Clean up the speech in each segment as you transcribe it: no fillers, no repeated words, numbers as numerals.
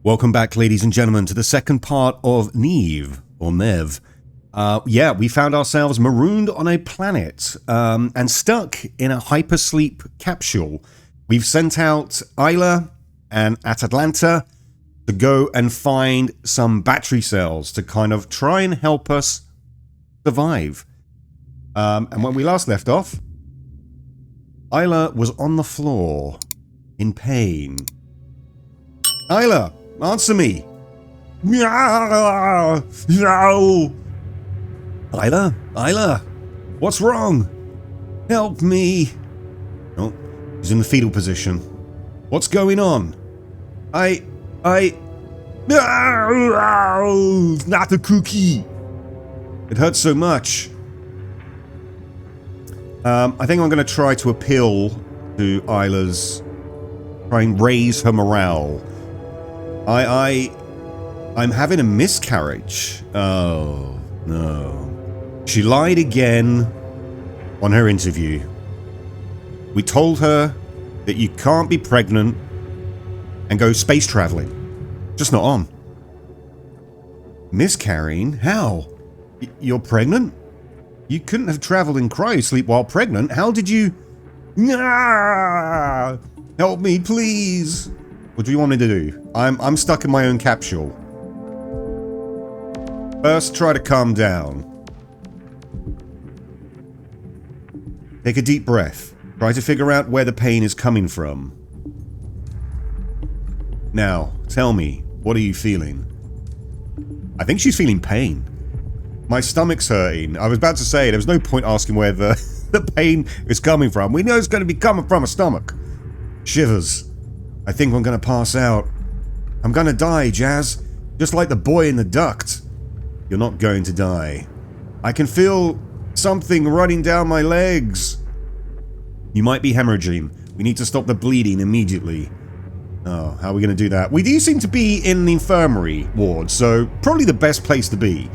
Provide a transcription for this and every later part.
Welcome back, ladies and gentlemen, to the second part of Neve, or Neve. Yeah, we found ourselves marooned on a planet and stuck in a hypersleep capsule. We've sent out Hilas and Atalanta to go and find some battery cells to kind of try and help us survive. And when we last left off, Hilas was on the floor in pain. Hilas, answer me. Hilas, what's wrong? Help me. Oh, he's in the fetal position. What's going on? Not a cookie. It hurts so much. I think I'm going to try to appeal to Hilas, try and raise her morale. I'm having a miscarriage. Oh, no. She lied again on her interview. We told her that you can't be pregnant and go space traveling. Just not on. Miscarrying? How? You're pregnant? You couldn't have traveled in cryosleep while pregnant. How did you... Help me, please. What do you want me to do? I'm stuck in my own capsule. First, try to calm down. Take a deep breath. Try to figure out where the pain is coming from. Now, tell me, what are you feeling? I think she's feeling pain. My stomach's hurting. I was about to say, there's no point asking where the pain is coming from. We know it's going to be coming from a stomach. Shivers. I think I'm going to pass out. I'm going to die, Jazz. Just like the boy in the duct. You're not going to die. I can feel something running down my legs. You might be hemorrhaging. We need to stop the bleeding immediately. Oh, how are we going to do that? We do seem to be in the infirmary ward, so probably the best place to be.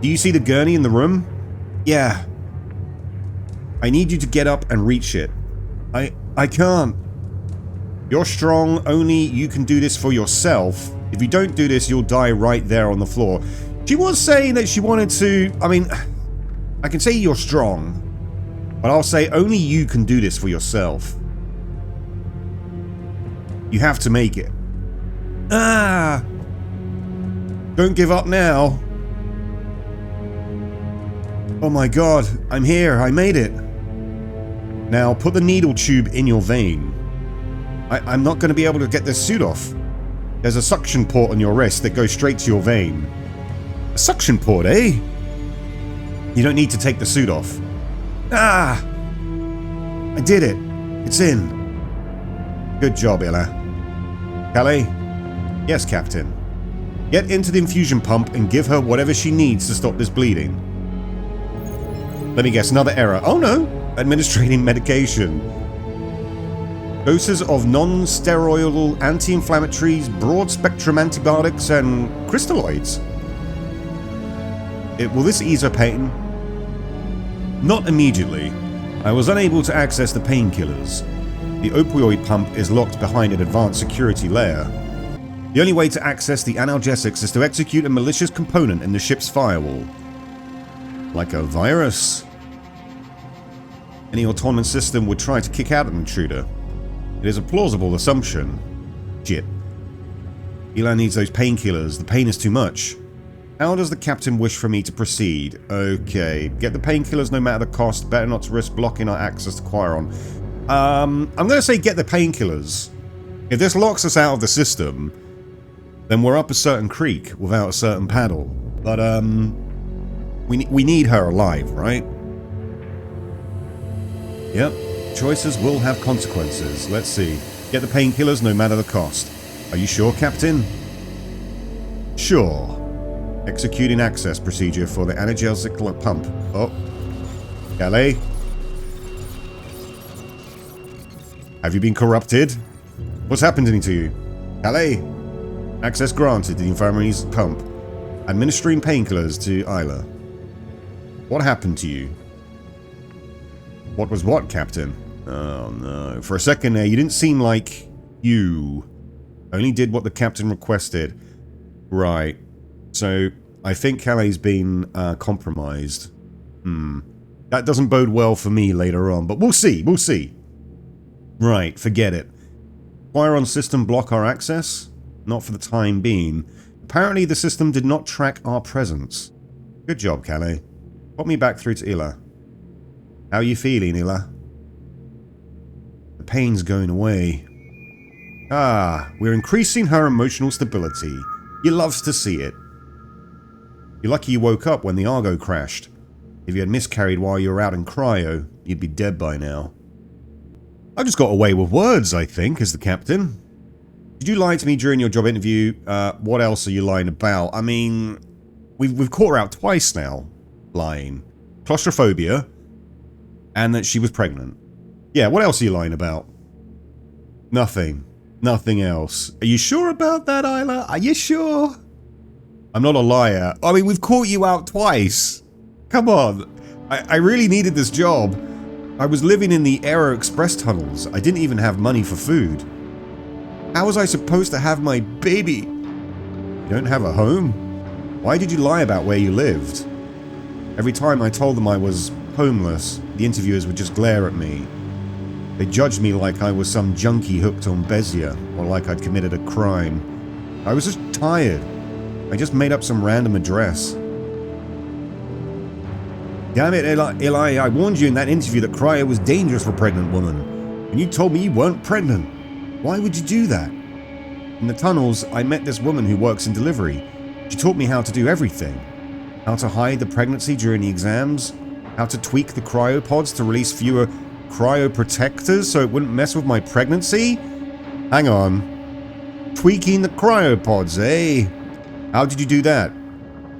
Do you see the gurney in the room? Yeah. I need you to get up and reach it. I can't. You're strong, only you can do this for yourself. If you don't do this, you'll die right there on the floor. She was saying that she wanted to... I mean, I can say you're strong, but I'll say only you can do this for yourself. You have to make it. Ah! Don't give up now. Oh my god, I'm here, I made it. Now put the needle tube in your vein. I'm not going to be able to get this suit off. There's a suction port on your wrist that goes straight to your vein. A suction port, eh? You don't need to take the suit off. Ah! I did it. It's in. Good job, Hilas. Calais? Yes, Captain. Get into the infusion pump and give her whatever she needs to stop this bleeding. Let me guess, another error. Oh no! Administrating medication. Doses of non-steroidal anti-inflammatories, broad-spectrum antibiotics, and crystalloids. Will this ease her pain? Not immediately. I was unable to access the painkillers. The opioid pump is locked behind an advanced security layer. The only way to access the analgesics is to execute a malicious component in the ship's firewall. Like a virus? Any autonomous system would try to kick out an intruder. It is a plausible assumption. Shit. Hilas needs those painkillers. The pain is too much. How does the captain wish for me to proceed? Okay. Get the painkillers no matter the cost. Better not to risk blocking our access to Quiron. I'm going to say get the painkillers. If this locks us out of the system, then we're up a certain creek without a certain paddle. But, we need her alive, right? Yep. Choices will have consequences. Let's see. Get the painkillers no matter the cost. Are you sure, Captain? Sure. Executing access procedure for the analgesic pump. Oh. Calais? Have you been corrupted? What's happening to you? Calais? Access granted to the infirmary's pump. Administering painkillers to Hilas. What happened to you? What was what, Captain? Oh no. For a second there, you didn't seem like you. Only did what the captain requested. Right. So, I think Callie's been compromised. That doesn't bode well for me later on, but we'll see, we'll see. Right, forget it. Fire on system block our access? Not for the time being. Apparently the system did not track our presence. Good job, Calais. Put me back through to Hila. How are you feeling, Hila? The pain's going away. Ah, we're increasing her emotional stability. You loves to see it. You're lucky you woke up when the Argo crashed. If you had miscarried while you were out in cryo, you'd be dead by now. I just got away with words, I think, as the captain. Did you lie to me during your job interview? What else are you lying about? I mean, we've caught her out twice now, lying. Claustrophobia, and that she was pregnant. Yeah, what else are you lying about? Nothing. Nothing else. Are you sure about that, Isla? Are you sure? I'm not a liar. I mean, we've caught you out twice. Come on. I really needed this job. I was living in the Aero Express tunnels. I didn't even have money for food. How was I supposed to have my baby? You don't have a home? Why did you lie about where you lived? Every time I told them I was homeless, the interviewers would just glare at me. They judged me like I was some junkie hooked on Bezier, or like I'd committed a crime. I was just tired. I just made up some random address. Damn it, Eli, I warned you in that interview that cryo was dangerous for a pregnant woman. And you told me you weren't pregnant. Why would you do that? In the tunnels, I met this woman who works in delivery. She taught me how to do everything. How to hide the pregnancy during the exams. How to tweak the cryopods to release fewer cryoprotectors so it wouldn't mess with my pregnancy? Hang on. Tweaking the cryopods, eh? How did you do that?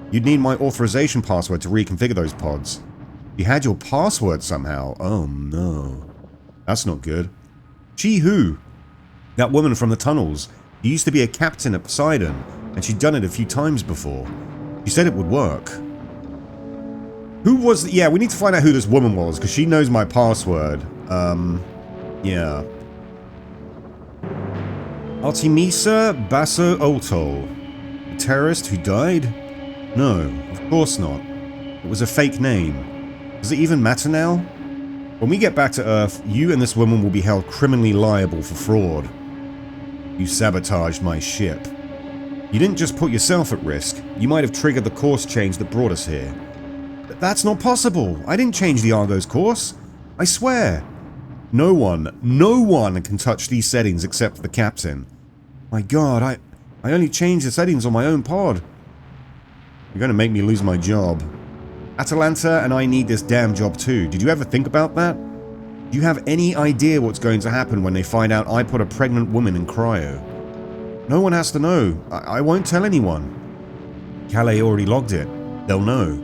You'd need my authorization password to reconfigure those pods. You had your password somehow. Oh no. That's not good. She who? That woman from the tunnels. She used to be a captain at Poseidon, and she'd done it a few times before. She said it would work. Who was... Yeah, we need to find out who this woman was, because she knows my password. Yeah. Artemisa Basso Oltol. A terrorist who died? No, of course not. It was a fake name. Does it even matter now? When we get back to Earth, you and this woman will be held criminally liable for fraud. You sabotaged my ship. You didn't just put yourself at risk, you might have triggered the course change that brought us here. But that's not possible. I didn't change the Argo's course. I swear. No one can touch these settings except the captain. My god, I only changed the settings on my own pod. You're going to make me lose my job. Atalanta and I need this damn job too. Did you ever think about that? Do you have any idea what's going to happen when they find out I put a pregnant woman in cryo? No one has to know. I won't tell anyone. Calais already logged it. They'll know.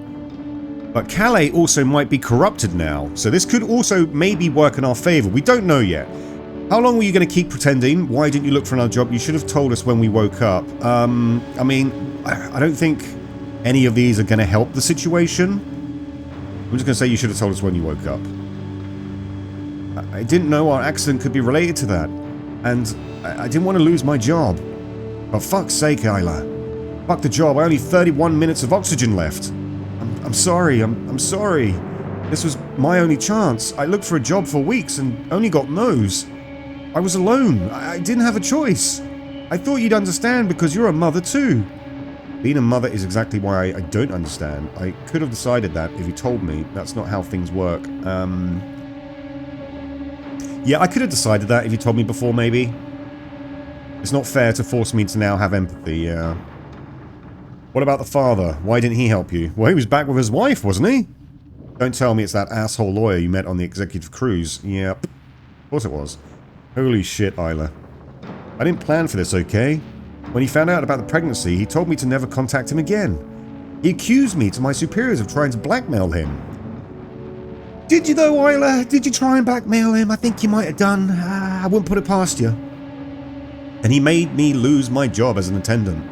But Calais also might be corrupted now, so this could also maybe work in our favor. We don't know yet. How long were you going to keep pretending? Why didn't you look for another job? You should have told us when we woke up. I mean, I don't think any of these are going to help the situation. I'm just going to say you should have told us when you woke up. I didn't know our accident could be related to that. And I didn't want to lose my job. For fuck's sake, Isla. Fuck the job, I only 31 minutes of oxygen left. I'm sorry, I'm sorry. This was my only chance. I looked for a job for weeks and only got no's. I was alone. I didn't have a choice. I thought you'd understand because you're a mother too. Being a mother is exactly why I don't understand. I could have decided that if you told me. That's not how things work. Yeah, I could have decided that if you told me before, maybe. It's not fair to force me to now have empathy, What about the father? Why didn't he help you? Well, he was back with his wife, wasn't he? Don't tell me it's that asshole lawyer you met on the executive cruise. Yep. Of course it was. Holy shit, Isla. I didn't plan for this, okay? When he found out about the pregnancy, he told me to never contact him again. He accused me to my superiors of trying to blackmail him. Did you though, Isla? Did you try and blackmail him? I think you might have done. I wouldn't put it past you. And he made me lose my job as an attendant.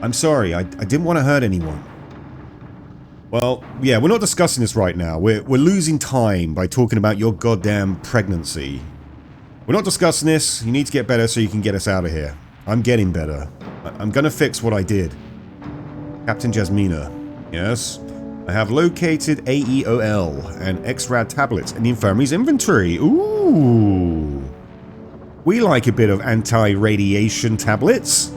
I'm sorry, I didn't want to hurt anyone. Well, yeah, we're not discussing this right now. We're losing time by talking about your goddamn pregnancy. We're not discussing this. You need to get better so you can get us out of here. I'm getting better. I'm gonna fix what I did. Captain Jasmina. Yes? I have located AEOL and XRAD tablets in the infirmary's inventory. Ooh. We like a bit of anti-radiation tablets.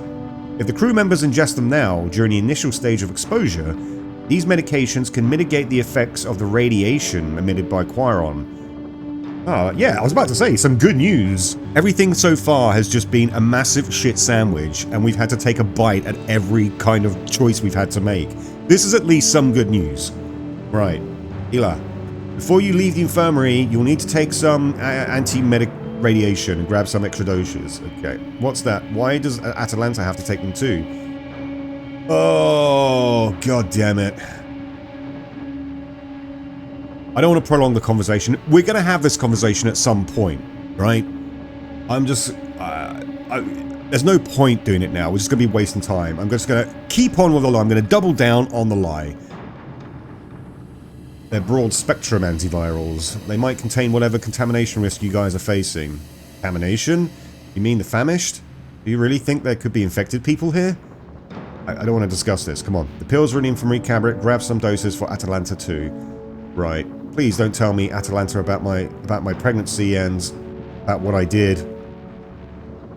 If the crew members ingest them now, during the initial stage of exposure, these medications can mitigate the effects of the radiation emitted by Quiron. Yeah, I was about to say, some good news. Everything so far has just been a massive shit sandwich, and we've had to take a bite at every kind of choice we've had to make. This is at least some good news. Right. Hila, before you leave the infirmary, you'll need to take some anti-medic radiation and grab some extra doses. Okay. What's that? Why does Atalanta have to take them too? Oh, god damn it. I don't want to prolong the conversation. We're going to have this conversation at some point, right? I'm just... there's no point doing it now. We're just going to be wasting time. I'm just going to keep on with the lie. I'm going to double down on the lie. They're broad-spectrum antivirals. They might contain whatever contamination risk you guys are facing. Contamination? You mean the famished? Do you really think there could be infected people here? I don't want to discuss this. Come on. The pills are in the infirmary cabinet. Grab some doses for Atalanta too. Right. Please don't tell me, Atalanta, about my pregnancy and about what I did.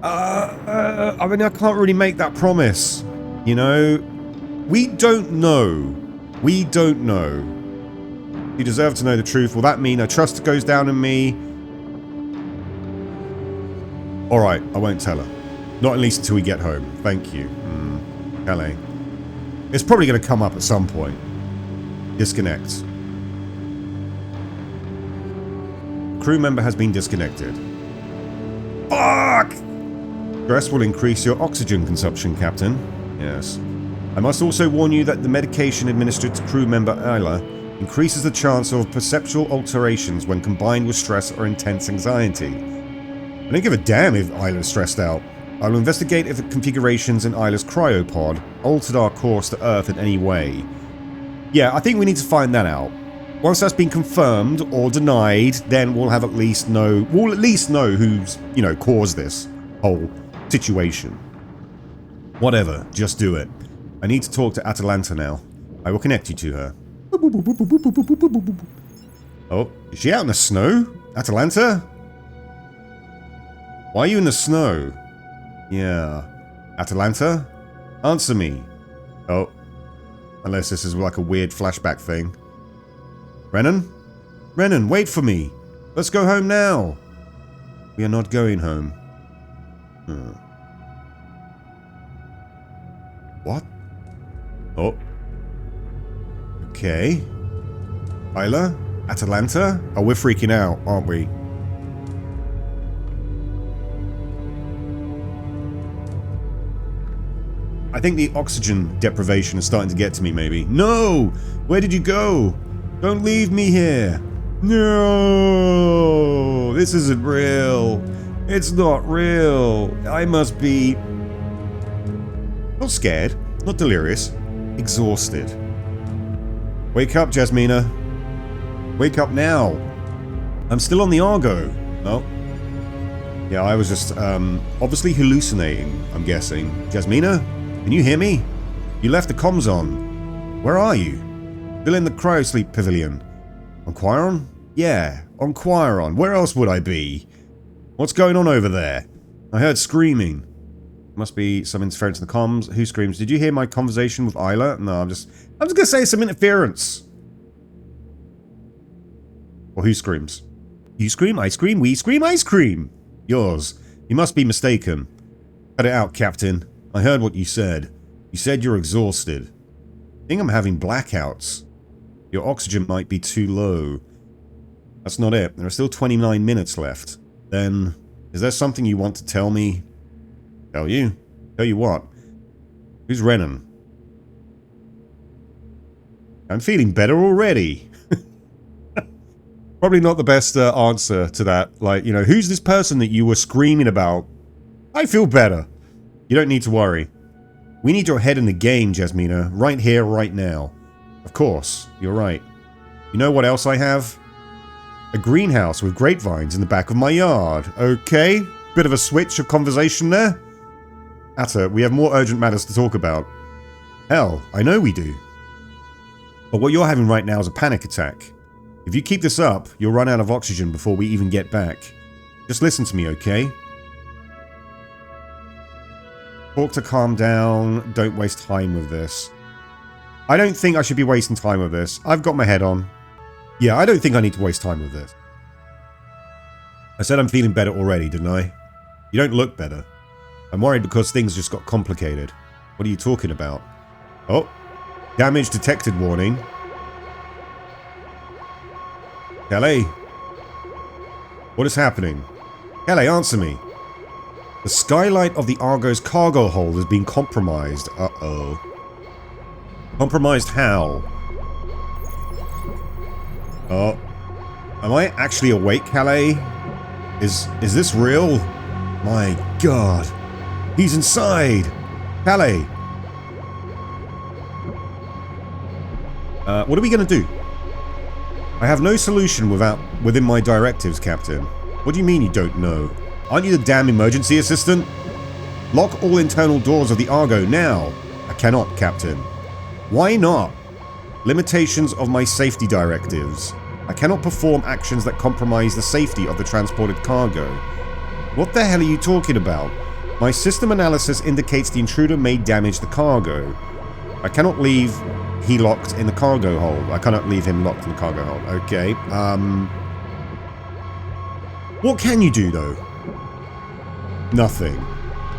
I mean, I can't really make that promise. You know? We don't know. We don't know. You deserve to know the truth. Will that mean her trust goes down in me? Alright, I won't tell her. Not at least until we get home. Thank you. Calais. It's probably going to come up at some point. Disconnect. Crew member has been disconnected. Fuck! Stress will increase your oxygen consumption, Captain. Yes. I must also warn you that the medication administered to crew member Isla increases the chance of perceptual alterations when combined with stress or intense anxiety. I don't give a damn if Isla is stressed out. I will investigate if the configurations in Isla's cryopod altered our course to Earth in any way. Yeah, I think we need to find that out. Once that's been confirmed or denied, then we'll at least know who's, you know, caused this whole situation. Whatever, just do it. I need to talk to Atalanta now. I will connect you to her. Oh, is she out in the snow? Atalanta? Why are you in the snow? Yeah. Atalanta? Answer me. Oh. Unless this is like a weird flashback thing. Renan? Renan, wait for me. Let's go home now. We are not going home. What? Oh. Okay. Isla? Atalanta? Oh, we're freaking out, aren't we? I think the oxygen deprivation is starting to get to me, maybe. No! Where did you go? Don't leave me here. No! This isn't real. It's not real. I must be... not scared. Not delirious. Exhausted. Wake up, Jasmina. Wake up now. I'm still on the Argo. Oh. Yeah, I was just, obviously hallucinating, I'm guessing. Jasmina? Can you hear me? You left the comms on. Where are you? Still in the cryosleep pavilion. On Quiron? Yeah, on Quiron. Where else would I be? What's going on over there? I heard screaming. Must be some interference in the comms. Who screams? Did you hear my conversation with Isla? No, I'm just gonna say some interference. Or who screams? You scream, I scream, we scream, I scream. Yours. You must be mistaken. Cut it out, Captain. I heard what you said. You said you're exhausted. I think I'm having blackouts. Your oxygen might be too low. That's not it. There are still 29 minutes left. Then, is there something you want to tell me? Tell you? Tell you what? Who's Renan? I'm feeling better already. Probably not the best answer to that. Like, you know, who's this person that you were screaming about? I feel better. You don't need to worry. We need your head in the game, Jasmina. Right here, right now. Of course, you're right. You know what else I have? A greenhouse with grapevines in the back of my yard. Okay, bit of a switch of conversation there. Atta, we have more urgent matters to talk about. Hell, I know we do. But what you're having right now is a panic attack. If you keep this up, you'll run out of oxygen before we even get back. Just listen to me, okay? Talk to calm down. Don't waste time with this. I don't think I should be wasting time with this. I've got my head on. Yeah, I don't think I need to waste time with this. I said I'm feeling better already, didn't I? You don't look better. I'm worried because things just got complicated. What are you talking about? Oh, damage detected warning. Kelly? What is happening? Kelly, answer me. The skylight of the Argo's cargo hold has been compromised. Uh-oh. Compromised how? Oh. Am I actually awake, Calais? Is this real? My god. He's inside! Calais! What are we gonna do? I have no solution within my directives, Captain. What do you mean you don't know? Aren't you the damn emergency assistant? Lock all internal doors of the Argo now. I cannot, Captain. Why not? Limitations of my safety directives. I cannot perform actions that compromise the safety of the transported cargo. What the hell are you talking about? My system analysis indicates the intruder may damage the cargo. I cannot leave he locked in the cargo hold. I cannot leave him locked in the cargo hold. Okay. What can you do, though? Nothing.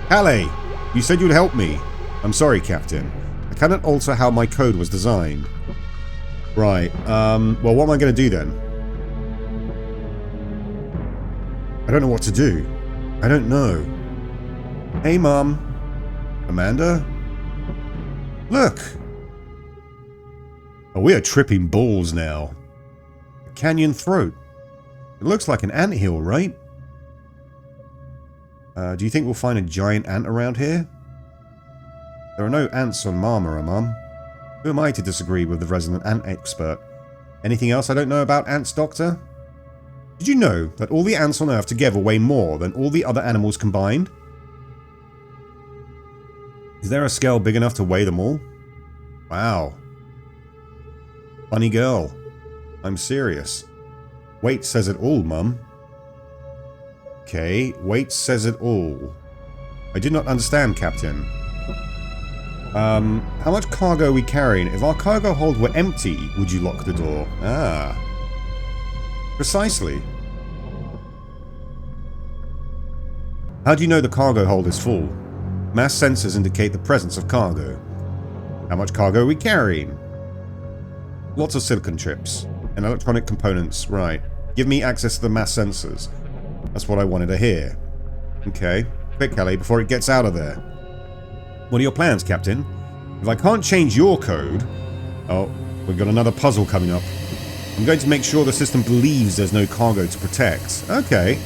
Calais, you said you'd help me. I'm sorry, Captain. I cannot alter how my code was designed. Right. Well, what am I going to do, then? I don't know what to do. I don't know. Hey, Mom. Amanda? Look! Oh, we are tripping balls now. A canyon throat. It looks like an anthill, right? Do you think we'll find a giant ant around here? There are no ants on Marmara, Mum. Who am I to disagree with the resident ant expert? Anything else I don't know about ants, Doctor? Did you know that all the ants on Earth together weigh more than all the other animals combined? Is there a scale big enough to weigh them all? Wow. Funny girl. I'm serious. Weight says it all, Mum. Okay, weight says it all. I did not understand, Captain. How much cargo are we carrying? If our cargo hold were empty, would you lock the door? Ah. Precisely. How do you know the cargo hold is full? Mass sensors indicate the presence of cargo. How much cargo are we carrying? Lots of silicon chips and electronic components. Right. Give me access to the mass sensors. That's what I wanted to hear. Okay. Quick, Kelly, before it gets out of there. What are your plans, Captain? If I can't change your code... Oh, we've got another puzzle coming up. I'm going to make sure the system believes there's no cargo to protect. Okay.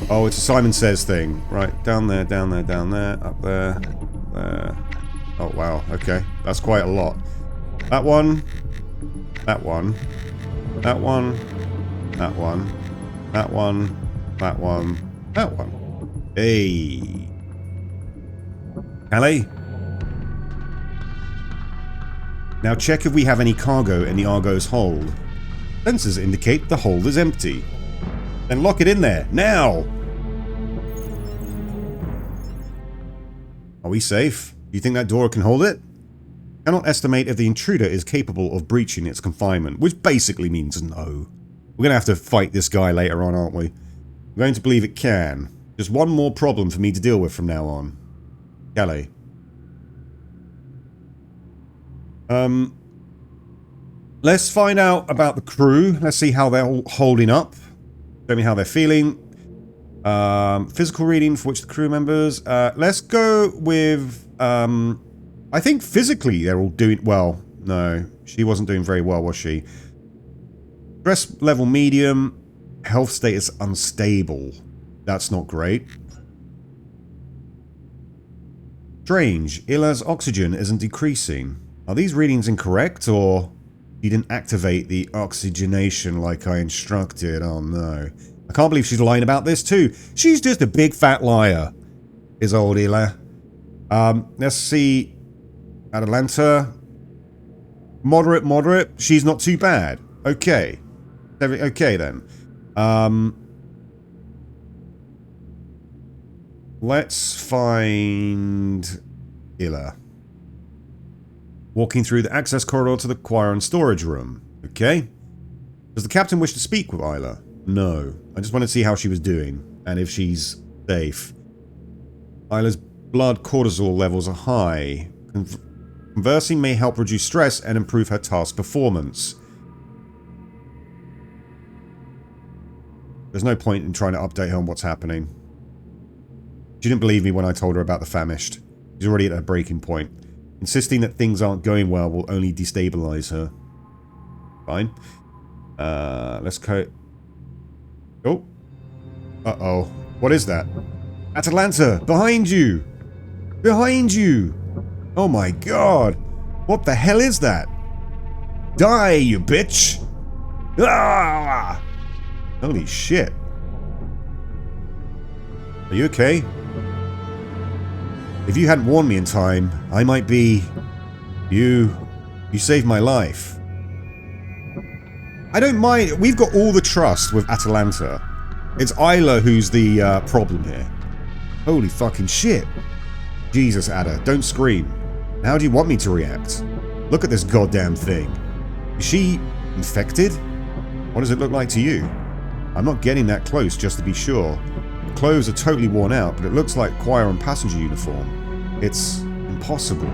Oh, it's a Simon Says thing. Right, down there, down there, down there, up there, there. Oh, wow, okay. That's quite a lot. That one. That one. That one. That one. That one. That one. That one. Hey. Calais? Now check if we have any cargo in the Argo's hold. Sensors indicate the hold is empty. Then lock it in there, now! Are we safe? Do you think that door can hold it? Cannot estimate if the intruder is capable of breaching its confinement, which basically means no. We're gonna have to fight this guy later on, aren't we? I'm going to believe it can. Just one more problem for me to deal with from now on. Calais. Let's find out about the crew. Let's see how they're all holding up. Show me how they're feeling. Physical reading for which the crew members. Let's go with... I think physically they're all doing... Well, no. She wasn't doing very well, was she? Stress level medium. Health status unstable. That's not great. Strange. Hila's oxygen isn't decreasing. Are these readings incorrect, or you didn't activate the oxygenation like I instructed? Oh no. I can't believe she's lying about this too. She's just a big fat liar, is old Hila. Let's see. Atalanta. Moderate, moderate. She's not too bad. Okay. Okay, then. Let's find Hila. Walking through the access corridor to the choir and storage room. Okay. Does the captain wish to speak with Hila? No. I just want to see how she was doing and if she's safe. Hila's blood cortisol levels are high. Conversing may help reduce stress and improve her task performance. There's no point in trying to update her on what's happening. She didn't believe me when I told her about the famished. She's already at her breaking point. Insisting that things aren't going well will only destabilize her. Fine. Let's go. Oh. Uh-oh. What is that? Atalanta! Behind you! Behind you! Oh my god! What the hell is that? Die, you bitch! Ah! Holy shit. Are you okay? If you hadn't warned me in time, I might be... You saved my life. I don't mind. We've got all the trust with Atalanta. It's Hila who's the problem here. Holy fucking shit. Jesus, Ada, don't scream. How do you want me to react? Look at this goddamn thing. Is she infected? What does it look like to you? I'm not getting that close just to be sure. The clothes are totally worn out, but it looks like choir and passenger uniform. It's impossible.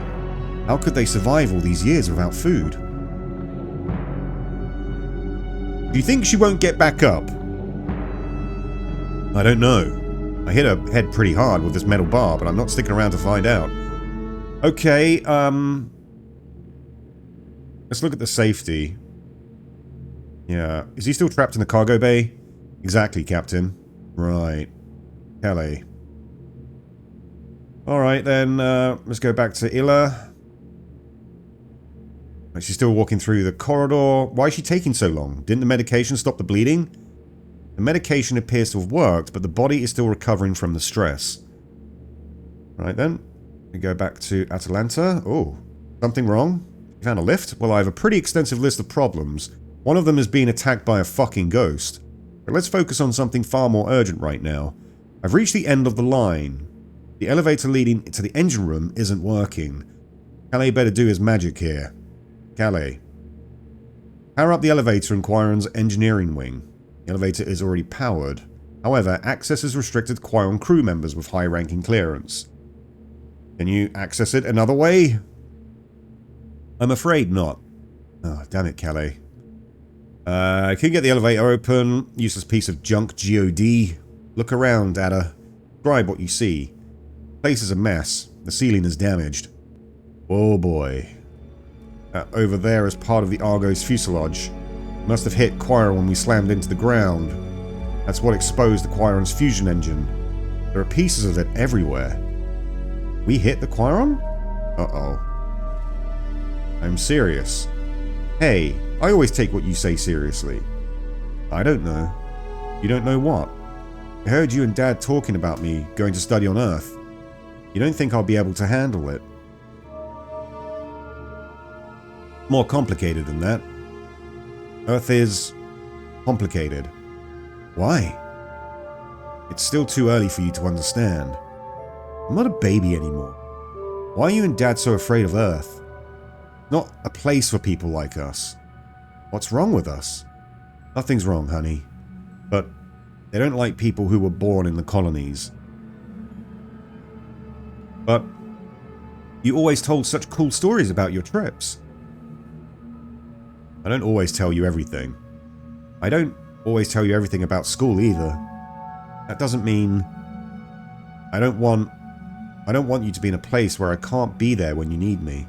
How could they survive all these years without food? Do you think she won't get back up? I don't know. I hit her head pretty hard with this metal bar, but I'm not sticking around to find out. Okay, let's look at the safety. Yeah. Is he still trapped in the cargo bay? Exactly, Captain. Right. Kelly. Alright then, let's go back to Hila. She's still walking through the corridor. Why is she taking so long? Didn't the medication stop the bleeding? The medication appears to have worked, but the body is still recovering from the stress. Right then. We go back to Atalanta. Oh, something wrong? You found a lift? Well, I have a pretty extensive list of problems. One of them is being attacked by a fucking ghost. But let's focus on something far more urgent right now. I've reached the end of the line. The elevator leading to the engine room isn't working. Calais better do his magic here. Calais. Power up the elevator in Quiron's engineering wing. The elevator is already powered. However, access is restricted to Quiron crew members with high-ranking clearance. Can you access it another way? I'm afraid not. Oh, damn it, Calais. I can get the elevator open. Useless piece of junk, GOD. Look around, Ada. Describe what you see. The place is a mess. The ceiling is damaged. Oh boy. Over there is part of the Argo's fuselage. Must have hit Quiron when we slammed into the ground. That's what exposed the Quiron's fusion engine. There are pieces of it everywhere. We hit the Quiron? Uh-oh. I'm serious. Hey, I always take what you say seriously. I don't know. You don't know what? I heard you and Dad talking about me going to study on Earth. You don't think I'll be able to handle it? More complicated than that. Earth is complicated. Why? It's still too early for you to understand. I'm not a baby anymore. Why are you and Dad so afraid of Earth? Not a place for people like us. What's wrong with us? Nothing's wrong, honey. But they don't like people who were born in the colonies. But you always told such cool stories about your trips. I don't always tell you everything. I don't always tell you everything about school either. That doesn't mean I don't want you to be in a place where I can't be there when you need me.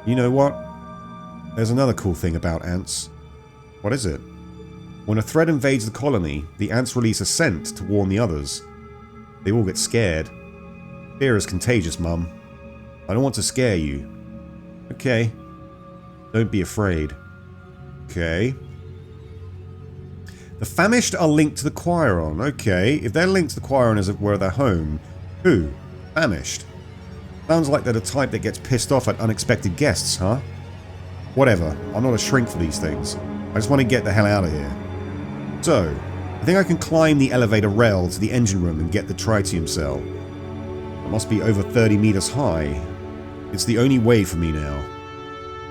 You know what? There's another cool thing about ants. What is it? When a threat invades the colony, the ants release a scent to warn the others. They all get scared. Fear is contagious, Mum. I don't want to scare you. Okay. Don't be afraid. Okay. The famished are linked to the Quiron. Okay. If they're linked to the Quiron as it were their home, who? Famished. Sounds like they're the type that gets pissed off at unexpected guests, huh? Whatever, I'm not a shrink for these things. I just want to get the hell out of here. So, I think I can climb the elevator rail to the engine room and get the tritium cell. It must be over 30 meters high. It's the only way for me now.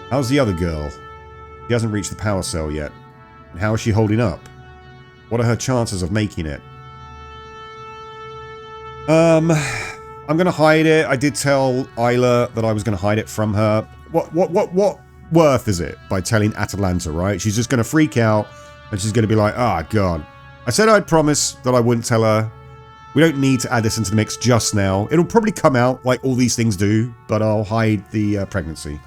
How's the other girl? She hasn't reached the power cell yet. And how is she holding up? What are her chances of making it? I'm gonna hide it. I did tell Isla that I was gonna hide it from her. What worth is it by telling Atalanta, right? She's just gonna freak out and she's gonna be like, oh god. I said I'd promise that I wouldn't tell her. We don't need to add this into the mix just now. It'll probably come out like all these things do, but I'll hide the pregnancy.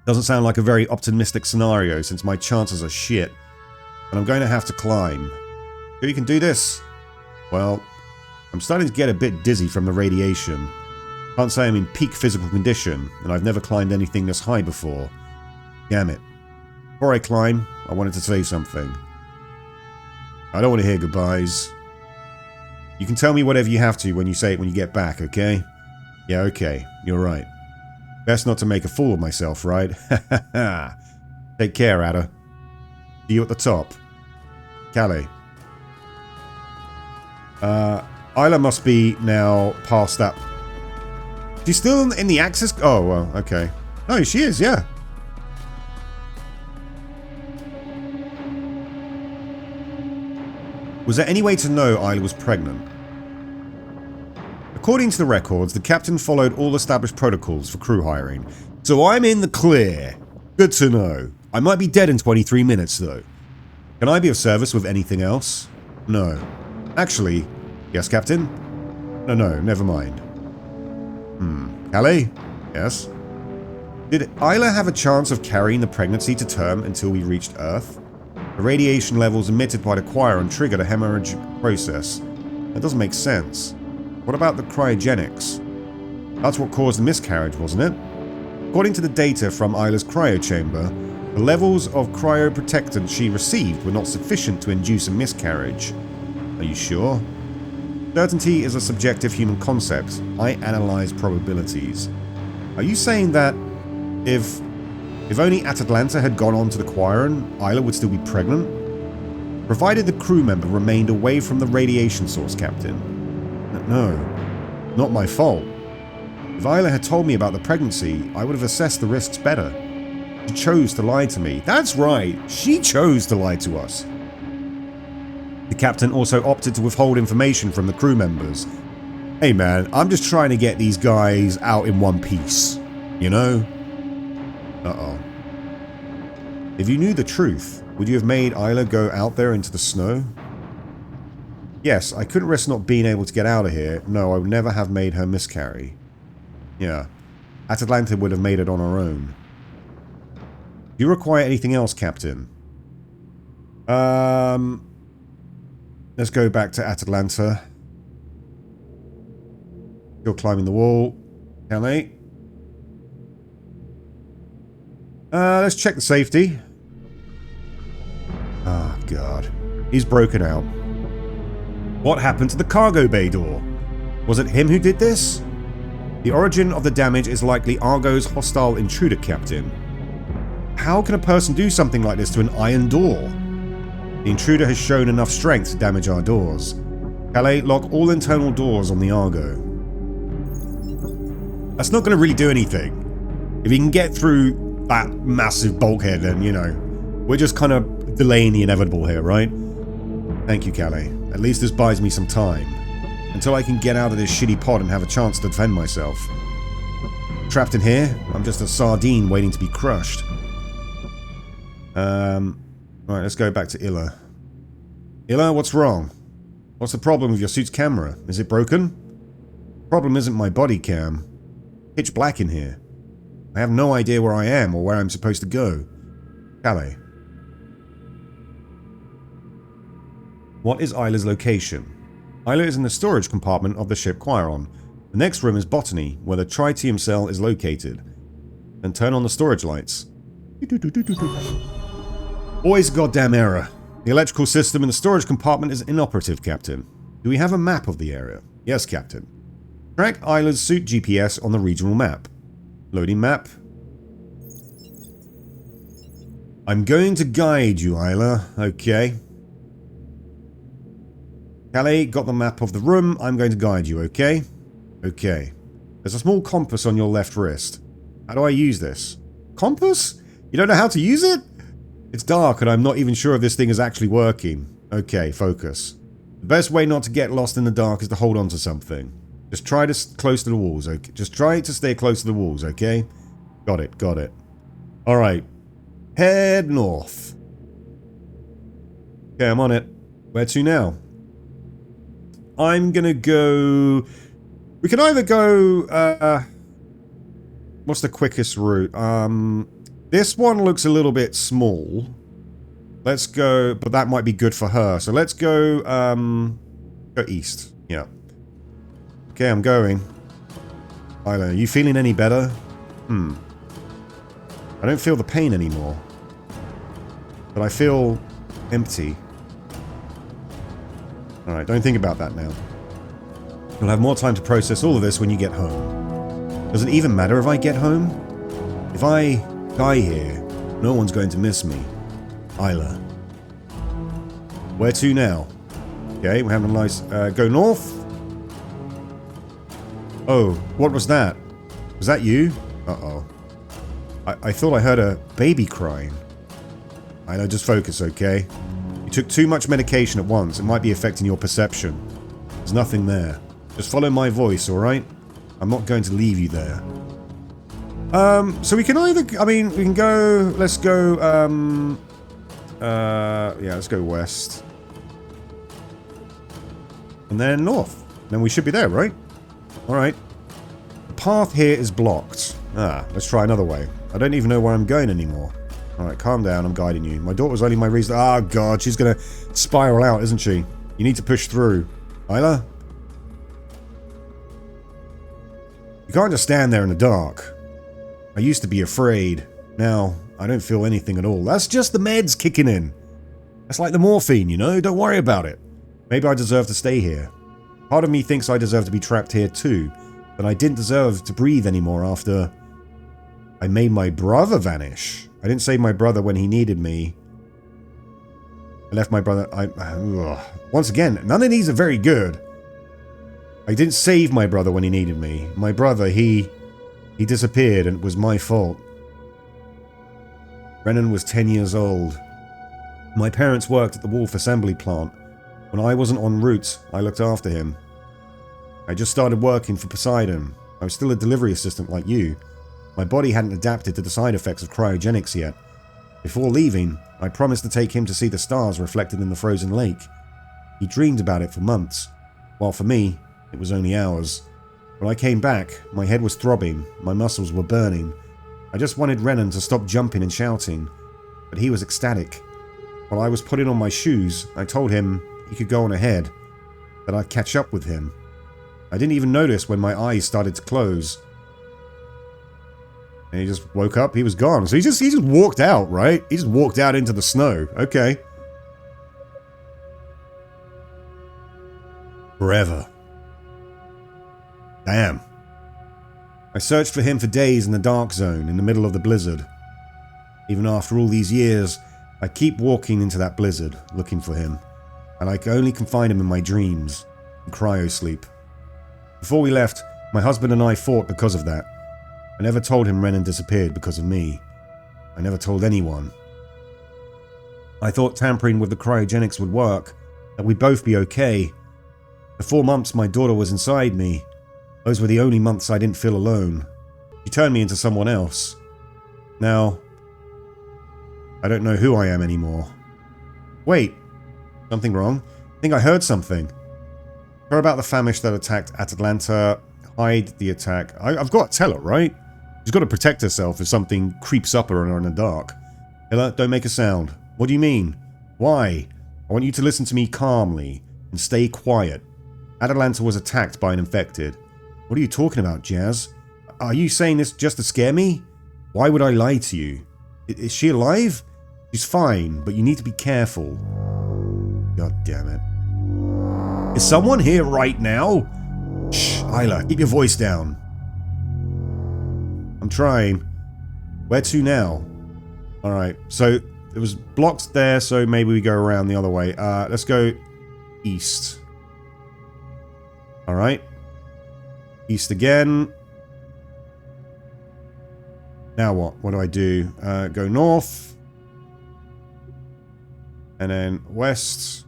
Doesn't sound like a very optimistic scenario since my chances are shit. And I'm going to have to climb. Sure you can do this? Well, I'm starting to get a bit dizzy from the radiation. Can't say I'm in peak physical condition, and I've never climbed anything this high before. Damn it. Before I climb, I wanted to say something. I don't want to hear goodbyes. You can tell me whatever you have to when you say it when you get back, okay? Yeah, okay. You're right. Best not to make a fool of myself, right? Take care, Ada. See you at the top. Calais. Isla must be now past that. She's still in the axis? Oh, well, okay. No, she is, yeah. Was there any way to know Isla was pregnant? According to the records, the captain followed all established protocols for crew hiring. So I'm in the clear. Good to know. I might be dead in 23 minutes, though. Can I be of service with anything else? No. Actually, yes, Captain? No, never mind. Calais? Yes? Did Isla have a chance of carrying the pregnancy to term until we reached Earth? The radiation levels emitted by the Quiron triggered a hemorrhage process. That doesn't make sense. What about the cryogenics? That's what caused the miscarriage, wasn't it? According to the data from Isla's cryo chamber, the levels of cryoprotectant she received were not sufficient to induce a miscarriage. Are you sure? Certainty is a subjective human concept. I analyze probabilities. Are you saying that if only Atalanta had gone on to the Quiron, Isla would still be pregnant? Provided the crew member remained away from the radiation source, Captain. No, not my fault. If Isla had told me about the pregnancy, I would have assessed the risks better. She chose to lie to me. That's right, she chose to lie to us. The captain also opted to withhold information from the crew members. Hey man, I'm just trying to get these guys out in one piece, you know? Uh-oh. If you knew the truth, would you have made Isla go out there into the snow? Yes, I couldn't risk not being able to get out of here. No, I would never have made her miscarry. Yeah. Atalanta would have made it on her own. Do you require anything else, Captain? Let's go back to Atalanta. Still climbing the wall. Calais. Let's check the safety. Oh, God. He's broken out. What happened to the cargo bay door? Was it him who did this? The origin of the damage is likely Argo's hostile intruder, Captain. How can a person do something like this to an iron door? The intruder has shown enough strength to damage our doors. Calais, lock all internal doors on the Argo. That's not going to really do anything. If you can get through that massive bulkhead, then, you know, we're just kind of delaying the inevitable here, right? Thank you, Calais. At least this buys me some time. Until I can get out of this shitty pod and have a chance to defend myself. Trapped in here, I'm just a sardine waiting to be crushed. Alright, let's go back to Illa. Illa, what's wrong? What's the problem with your suit's camera? Is it broken? Problem isn't my body cam. Pitch black in here. I have no idea where I am or where I'm supposed to go. Calais. What is Isla's location? Isla is in the storage compartment of the ship Quiron. The next room is Botany, where the tritium cell is located. Then turn on the storage lights. Always a goddamn error. The electrical system in the storage compartment is inoperative, Captain. Do we have a map of the area? Yes, Captain. Track Isla's suit GPS on the regional map. Loading map. I'm going to guide you, Isla. Okay. Calais, got the map of the room. I'm going to guide you, okay? Okay. There's a small compass on your left wrist. How do I use this? Compass? You don't know how to use it? It's dark and I'm not even sure if this thing is actually working. Okay, focus. The best way not to get lost in the dark is to hold on to something. Just try to close to the walls, okay? Just try to stay close to the walls, okay? Got it, got it. Alright. Head north. Okay, I'm on it. Where to now? I'm gonna go... We can either go... what's the quickest route? This one looks a little bit small. Let's go... But that might be good for her. So let's go... go east. Yeah. Okay, I'm going. Isla, are you feeling any better? I don't feel the pain anymore. But I feel empty. Alright, don't think about that now. You'll have more time to process all of this when you get home. Does it even matter if I get home? If I die here, no one's going to miss me. Isla. Where to now? Okay, we're having a nice... go north? Oh, what was that? Was that you? Uh-oh. I thought I heard a baby crying. I know, just focus, okay? You took too much medication at once. It might be affecting your perception. There's nothing there. Just follow my voice, alright? I'm not going to leave you there. So we can either... I mean, we can go... Let's go, yeah, let's go west. And then north. Then we should be there, right? Alright. The path here is blocked. Ah, let's try another way. I don't even know where I'm going anymore. Alright, calm down, I'm guiding you. My daughter's only my reason. Oh god, she's gonna spiral out, isn't she? You need to push through. Isla? You can't just stand there in the dark. I used to be afraid. Now, I don't feel anything at all. That's just the meds kicking in. That's like the morphine, you know? Don't worry about it. Maybe I deserve to stay here. Part of me thinks I deserve to be trapped here too. But I didn't deserve to breathe anymore after I made my brother vanish. I didn't save my brother when he needed me. I left my brother... Once again, none of these are very good. I didn't save my brother when he needed me. My brother, he disappeared and it was my fault. Brennan was 10 years old. My parents worked at the Wolf assembly plant. When I wasn't en route, I looked after him. I just started working for Poseidon. I was still a delivery assistant like you. My body hadn't adapted to the side effects of cryogenics yet. Before leaving, I promised to take him to see the stars reflected in the frozen lake. He dreamed about it for months, while for me, it was only hours. When I came back, my head was throbbing, my muscles were burning. I just wanted Renan to stop jumping and shouting, but he was ecstatic. While I was putting on my shoes, I told him he could go on ahead, that I'd catch up with him. I didn't even notice when my eyes started to close. And he just woke up, he was gone. So he just walked out, right? He just walked out into the snow. Okay. Forever. Damn. I searched for him for days in the dark zone, in the middle of the blizzard. Even after all these years, I keep walking into that blizzard, looking for him. And I only can find him in my dreams, in cryosleep. Before we left, my husband and I fought because of that. I never told him Renan disappeared because of me. I never told anyone. I thought tampering with the cryogenics would work, that we'd both be okay. The 4 months my daughter was inside me, those were the only months I didn't feel alone. She turned me into someone else. Now, I don't know who I am anymore. Wait, something wrong? I think I heard something. Her about the famish that attacked Atalanta. Hide the attack. I've got to tell her, right? She's got to protect herself if something creeps up on her in the dark. Hilla, don't make a sound. What do you mean? Why? I want you to listen to me calmly and stay quiet. Atalanta was attacked by an infected. What are you talking about, Jazz? Are you saying this just to scare me? Why would I lie to you? Is she alive? She's fine, but you need to be careful. God damn it. Is someone here right now? Shh, Isla, keep your voice down. I'm trying. Where to now? Alright, so it was blocked there, so maybe we go around the other way. Let's go east. Alright. East again. Now what? What do I do? Go north. And then west.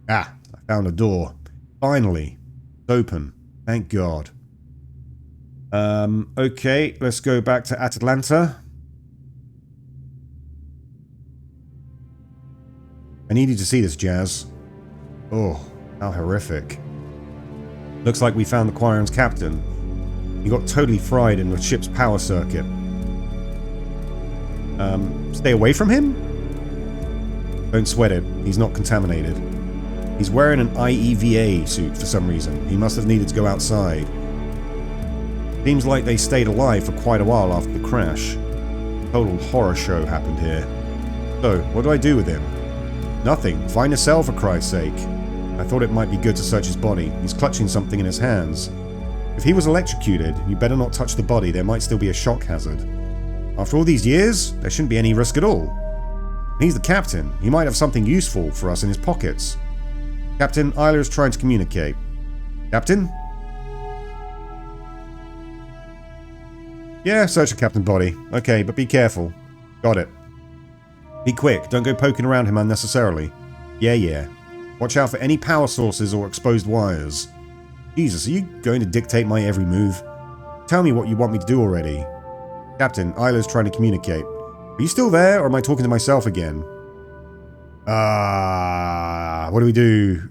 Ah, I found a door. Finally. It's open. Thank God. Okay, let's go back to Atalanta. I need you to see this, Jazz. Oh, how horrific. Looks like we found the Quirion's captain. He got totally fried in the ship's power circuit. Stay away from him? Don't sweat it. He's not contaminated. He's wearing an IEVA suit for some reason. He must have needed to go outside. Seems like they stayed alive for quite a while after the crash. Total horror show happened here. So, what do I do with him? Nothing. Find a cell for Christ's sake. I thought it might be good to search his body. He's clutching something in his hands. If he was electrocuted, you better not touch the body. There might still be a shock hazard. After all these years, there shouldn't be any risk at all. He's the captain. He might have something useful for us in his pockets. Captain, Isla is trying to communicate. Captain? Yeah, search the captain's body. Okay, but be careful. Got it. Be quick. Don't go poking around him unnecessarily. Yeah. Watch out for any power sources or exposed wires. Jesus, are you going to dictate my every move? Tell me what you want me to do already. Captain, Isla's trying to communicate. Are you still there, or am I talking to myself again? What do we do?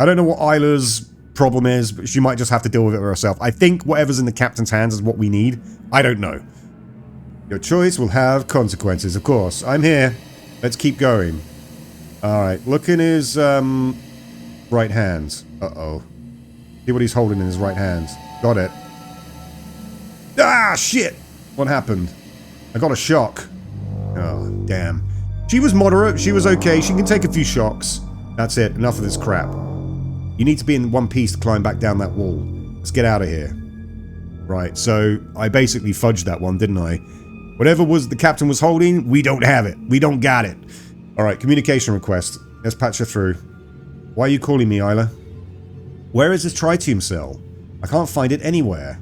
I don't know what Isla's problem is, but she might just have to deal with it herself. I think whatever's in the captain's hands is what we need. I don't know. Your choice will have consequences, of course. I'm here. Let's keep going. Alright, look in his, right hand. Uh-oh. See what he's holding in his right hand. Got it. Ah, shit! What happened? I got a shock. Oh, damn. She was moderate. She was okay. She can take a few shocks. That's it. Enough of this crap. You need to be in one piece to climb back down that wall. Let's get out of here. Right, so I basically fudged that one, didn't I? Whatever was the captain was holding, we don't have it. We don't got it. Alright, communication request. Let's patch her through. Why are you calling me, Isla? Where is this tritium cell? I can't find it anywhere.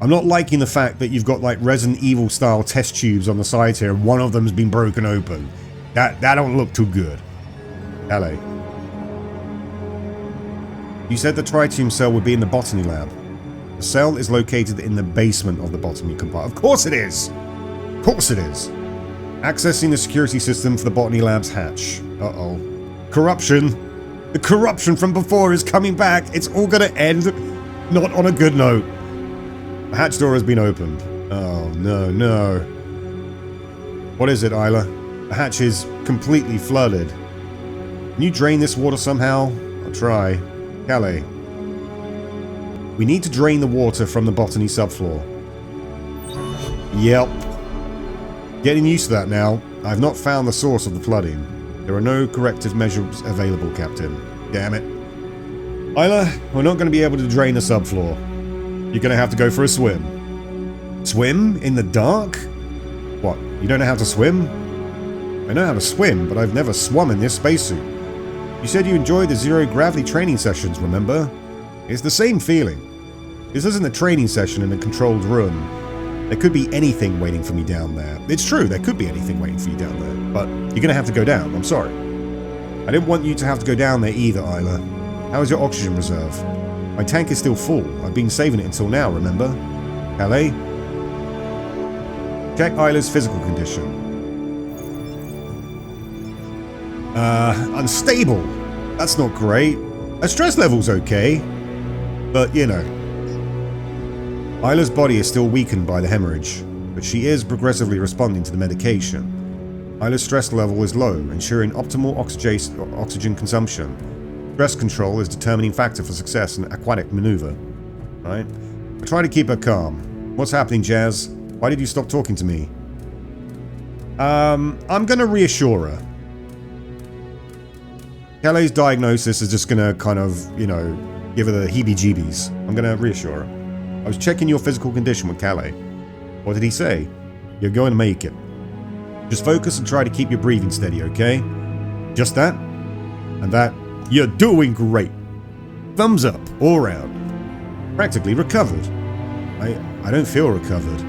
I'm not liking the fact that you've got like Resident Evil style test tubes on the sides here and one of them's been broken open. That don't look too good. LA. You said the tritium cell would be in the botany lab. The cell is located in the basement of the botany compartment. Of course it is! Of course it is! Accessing the security system for the botany lab's hatch. Uh-oh. Corruption! The corruption from before is coming back! It's all gonna end not on a good note. The hatch door has been opened. Oh, no. What is it, Isla? The hatch is completely flooded. Can you drain this water somehow? I'll try. Calais. We need to drain the water from the botany subfloor. Yep. Getting used to that now. I've not found the source of the flooding. There are no corrective measures available, Captain. Damn it. Isla, we're not going to be able to drain the subfloor. You're going to have to go for a swim. Swim? In the dark? What, you don't know how to swim? I know how to swim, but I've never swum in this spacesuit. You said you enjoyed the zero-gravity training sessions, remember? It's the same feeling. This isn't a training session in a controlled room. There could be anything waiting for me down there. It's true, there could be anything waiting for you down there. But you're going to have to go down, I'm sorry. I didn't want you to have to go down there either, Isla. How is your oxygen reserve? My tank is still full. I've been saving it until now, remember? Calais? Check Isla's physical condition. Unstable. That's not great. Her stress level's okay. But, you know. Isla's body is still weakened by the hemorrhage, but she is progressively responding to the medication. Isla's stress level is low, ensuring optimal oxygen consumption. Stress control is a determining factor for success in aquatic maneuver. Right? I try to keep her calm. What's happening, Jazz? Why did you stop talking to me? I'm gonna reassure her. Calais' diagnosis is just gonna kind of, you know, give her the heebie-jeebies. I'm gonna reassure her. I was checking your physical condition with Calais. What did he say? You're going to make it. Just focus and try to keep your breathing steady, okay? Just that? And that? You're doing great. Thumbs up, all round. Practically recovered. I don't feel recovered.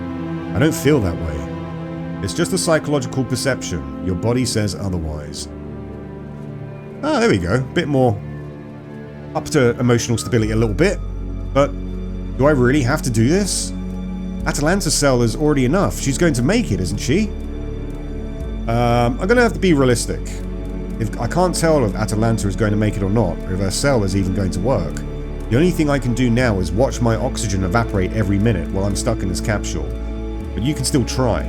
I don't feel that way. It's just a psychological perception. Your body says otherwise. Ah, there we go. Bit more up to emotional stability a little bit. But do I really have to do this? Atalanta's cell is already enough. She's going to make it, isn't she? I'm going to have to be realistic. If I can't tell if Atalanta is going to make it or not, or if her cell is even going to work. The only thing I can do now is watch my oxygen evaporate every minute while I'm stuck in this capsule. But you can still try.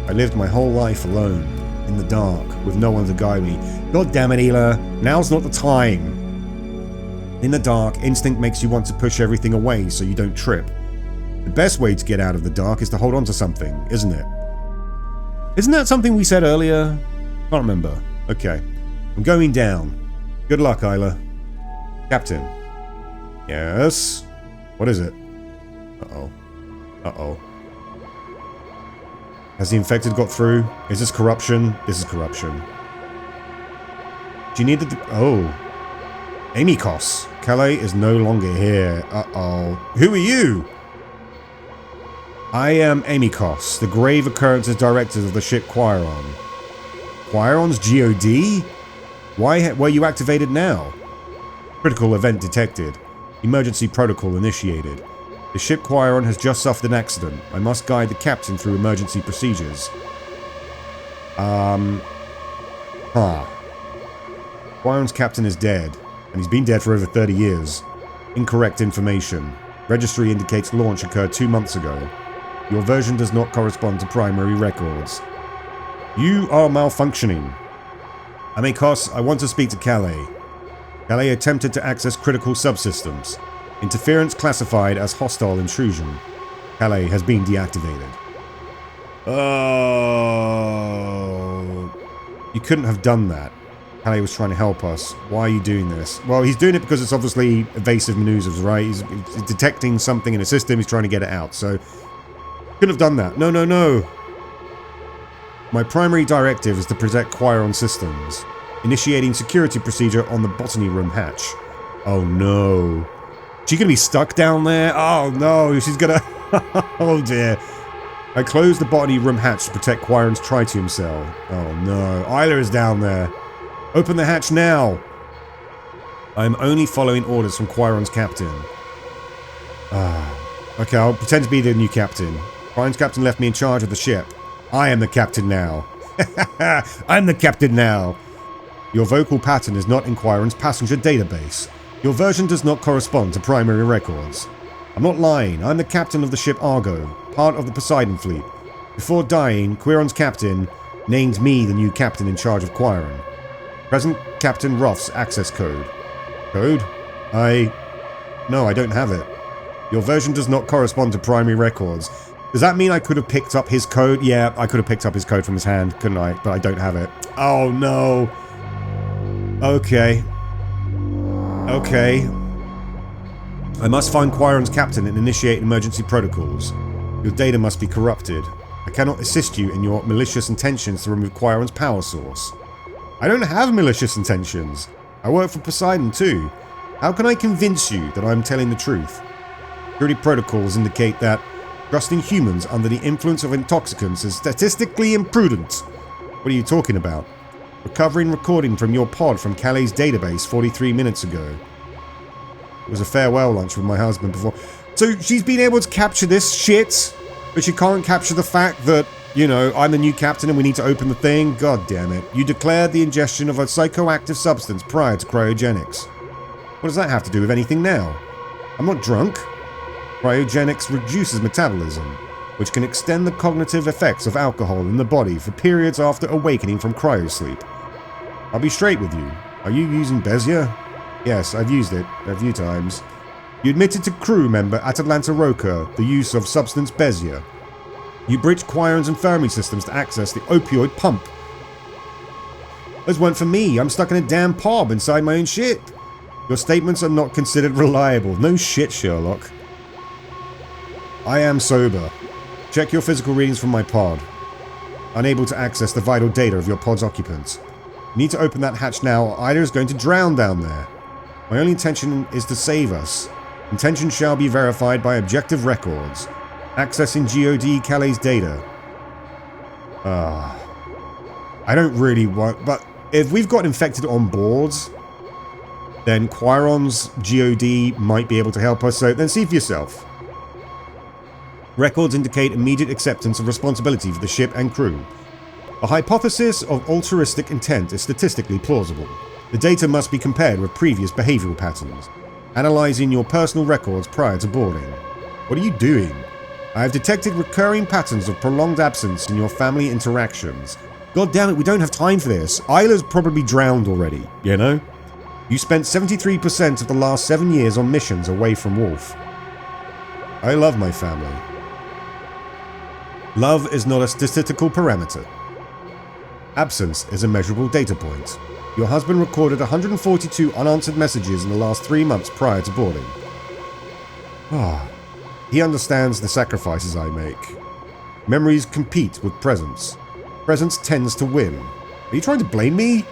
I lived my whole life alone, in the dark, with no one to guide me. God damn it, Hila, now's not the time. In the dark, instinct makes you want to push everything away so you don't trip. The best way to get out of the dark is to hold on to something, isn't it? Isn't that something we said earlier? Can't remember. Okay. I'm going down. Good luck, Hila. Captain. Yes? What is it? Uh-oh. Uh-oh. Has the infected got through? Is this corruption? This is corruption. Do you need the... Oh. Amicos. Calais is no longer here. Uh-oh. Who are you? I am Amicos, the grave occurrences director of the ship Quiron. Quiron's GOD? Why were you activated now? Critical event detected. Emergency protocol initiated. The ship Quiron has just suffered an accident. I must guide the captain through emergency procedures. Quiron's captain is dead, and he's been dead for over 30 years. Incorrect information. Registry indicates launch occurred 2 months ago. Your version does not correspond to primary records. You are malfunctioning. Amicos, I want to speak to Calais. Calais attempted to access critical subsystems. Interference classified as hostile intrusion. Calais has been deactivated. Oh, you couldn't have done that. Calais was trying to help us. Why are you doing this? Well, he's doing it because it's obviously evasive maneuvers, right? He's detecting something in a system, he's trying to get it out, so... Couldn't have done that. No, no, no. My primary directive is to protect Quiron systems. Initiating security procedure on the botany room hatch. Oh no. She gonna be stuck down there? Oh no, she's gonna... Oh dear. I closed the botany room hatch to protect Quiron's tritium cell. Oh no. Isla is down there. Open the hatch now. I am only following orders from Quiron's captain. Okay, I'll pretend to be the new captain. Quiron's captain left me in charge of the ship. I am the captain now. I'm the captain now. Your vocal pattern is not in Quiron's passenger database. Your version does not correspond to primary records. I'm not lying. I'm the captain of the ship Argo, part of the Poseidon fleet. Before dying, Quiron's captain named me the new captain in charge of Quiron. Present Captain Roth's access code. Code? No, I don't have it. Your version does not correspond to primary records. Does that mean I could have picked up his code? Yeah, I could have picked up his code from his hand, couldn't I? But I don't have it. Oh, no. Okay. Okay. I must find Quiron's captain and initiate emergency protocols. Your data must be corrupted. I cannot assist you in your malicious intentions to remove Quiron's power source. I don't have malicious intentions. I work for Poseidon too. How can I convince you that I'm telling the truth? Security protocols indicate that trusting humans under the influence of intoxicants is statistically imprudent. What are you talking about? Recovering recording from your pod from Calais' database 43 minutes ago. It was a farewell lunch with my husband before. So she's been able to capture this shit, but she can't capture the fact that, you know, I'm the new captain and we need to open the thing? God damn it. You declared the ingestion of a psychoactive substance prior to cryogenics. What does that have to do with anything now? I'm not drunk. Cryogenics reduces metabolism, which can extend the cognitive effects of alcohol in the body for periods after awakening from cryosleep. I'll be straight with you. Are you using Bezier? Yes, I've used it a few times. You admitted to crew member Atalanta Roca the use of substance Bezier. You breached Quiron's infirmary systems to access the opioid pump. Those weren't for me. I'm stuck in a damn pod inside my own ship. Your statements are not considered reliable. No shit, Sherlock. I am sober. Check your physical readings from my pod. Unable to access the vital data of your pod's occupants. You need to open that hatch now or Ida is going to drown down there. My only intention is to save us. Intention shall be verified by objective records. Accessing GOD Calais data. I don't really want... But if we've got infected on board, then Quiron's GOD might be able to help us, so then see for yourself. Records indicate immediate acceptance of responsibility for the ship and crew. A hypothesis of altruistic intent is statistically plausible. The data must be compared with previous behavioral patterns. Analyzing your personal records prior to boarding. What are you doing? I have detected recurring patterns of prolonged absence in your family interactions. God damn it, we don't have time for this. Isla's probably drowned already, you know? You spent 73% of the last 7 years on missions away from Wolf. I love my family. Love is not a statistical parameter. Absence is a measurable data point. Your husband recorded 142 unanswered messages in the last 3 months prior to boarding. He understands the sacrifices I make. Memories compete with presence. Presence tends to win. Are you trying to blame me?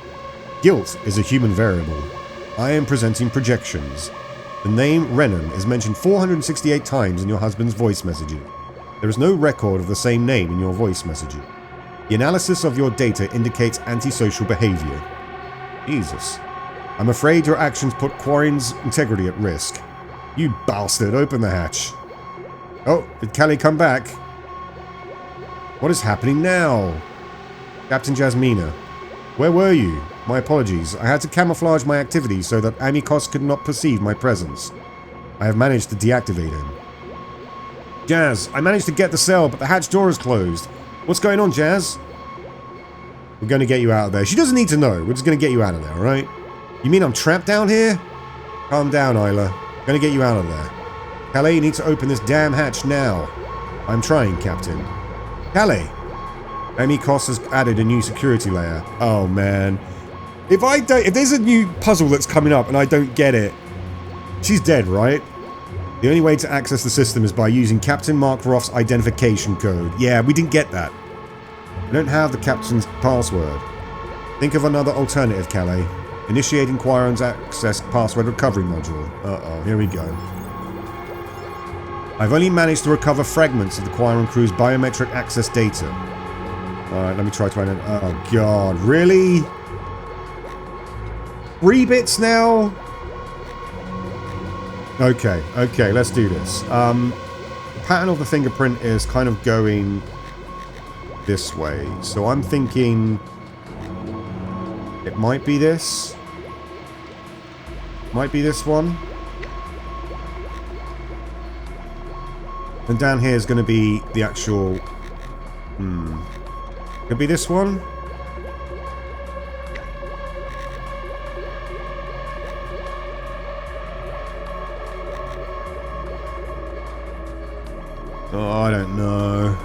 Guilt is a human variable. I am presenting projections. The name Renan is mentioned 468 times in your husband's voice messages. There is no record of the same name in your voice messages. The analysis of your data indicates antisocial behavior. Jesus. I'm afraid your actions put Quarren's integrity at risk. You bastard, open the hatch. Oh, did Calais come back? What is happening now? Captain Jasmina. Where were you? My apologies. I had to camouflage my activities so that Amicos could not perceive my presence. I have managed to deactivate him. Jazz, I managed to get the cell, but the hatch door is closed. What's going on, Jazz? We're going to get you out of there. She doesn't need to know. We're just going to get you out of there, alright? You mean I'm trapped down here? Calm down, Isla. I'm going to get you out of there. Calais, you need to open this damn hatch now. I'm trying, Captain. Calais! Amicos has added a new security layer. Oh, man. If there's a new puzzle that's coming up and I don't get it, she's dead, right? The only way to access the system is by using Captain Mark Roth's identification code. Yeah, we didn't get that. We don't have the captain's password. Think of another alternative, Calais. Initiating Quiron's access password recovery module. Uh-oh, here we go. I've only managed to recover fragments of the Quiron crew's biometric access data. Alright, let me try to identify. Oh god, really? 3 bits now? Okay, let's do this. The pattern of the fingerprint is kind of going this way. So I'm thinking it might be this. Might be this one. And down here is going to be the actual... Could be this one? Oh, I don't know.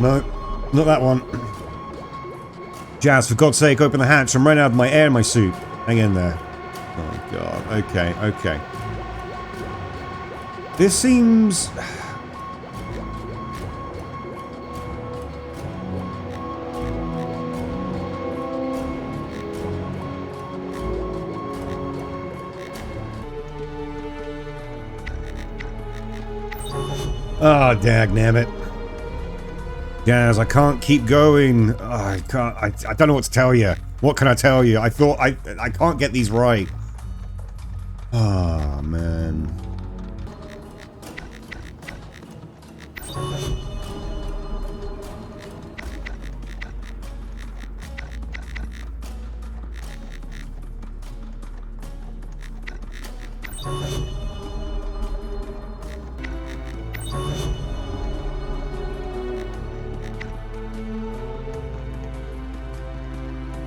No, not that one. Jazz, for God's sake, open the hatch. I'm running out of my air in my suit. Hang in there. Oh, God. Okay. This seems... Oh, dagnabbit. Jazz, I can't keep going. Oh, I can't. I don't know what to tell you. What can I tell you? I thought I can't get these right. Oh, man.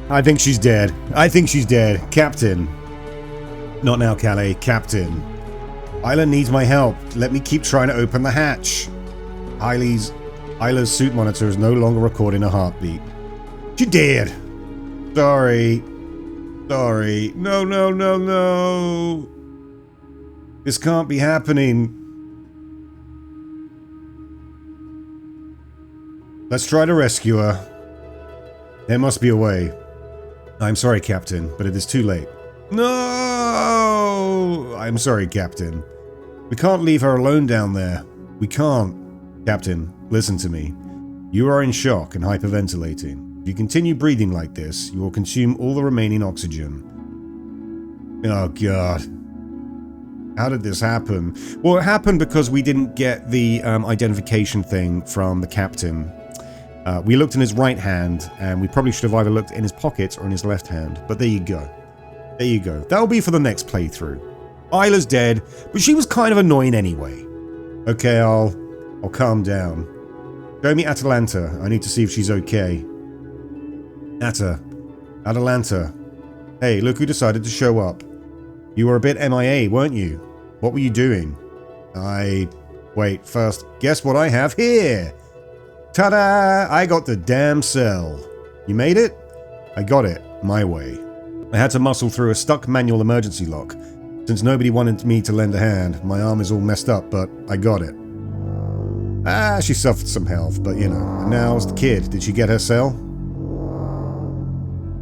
I think she's dead. I think she's dead. Captain. Not now, Calais. Captain. Isla needs my help. Let me keep trying to open the hatch. Isla's suit monitor is no longer recording a heartbeat. She did. Sorry. Sorry. No, no, no, no. This can't be happening. Let's try to rescue her. There must be a way. I'm sorry, Captain, but it is too late. No! I'm sorry, Captain. We can't leave her alone down there. We can't. Captain, listen to me. You are in shock and hyperventilating. If you continue breathing like this, you will consume all the remaining oxygen. Oh, God. How did this happen? Well, it happened because we didn't get the identification thing from the captain. We looked in his right hand, and we probably should have either looked in his pocket or in his left hand. But there you go. There you go. That'll be for the next playthrough. Isla's dead, but she was kind of annoying anyway. Okay, I'll calm down. Show me Atalanta. I need to see if she's okay. Atalanta. Hey, look who decided to show up. You were a bit MIA, weren't you? What were you doing? Wait, first, guess what I have here? Ta-da! I got the damn cell. You made it? I got it, my way. I had to muscle through a stuck manual emergency lock. Since nobody wanted me to lend a hand, my arm is all messed up, but I got it. She suffered some health, but you know. And now's the kid. Did she get her cell?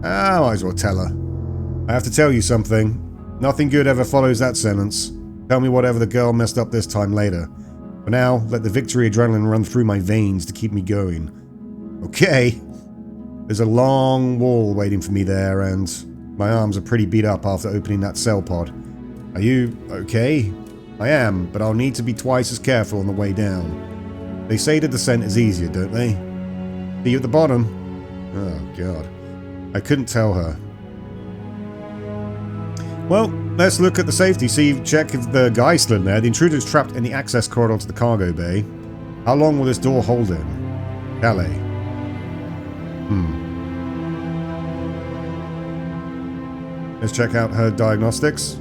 I might as well tell her. I have to tell you something. Nothing good ever follows that sentence. Tell me whatever the girl messed up this time later. For now, let the victory adrenaline run through my veins to keep me going. Okay. There's a long wall waiting for me there, and my arms are pretty beat up after opening that cell pod. Are you okay? I am, but I'll need to be twice as careful on the way down. They say the descent is easier, don't they? See you at the bottom. Oh, God. I couldn't tell her. Well, let's look at the safety, check if the guy's still in there. The intruder is trapped in the access corridor to the cargo bay. How long will this door hold him? Calais. Let's check out her diagnostics.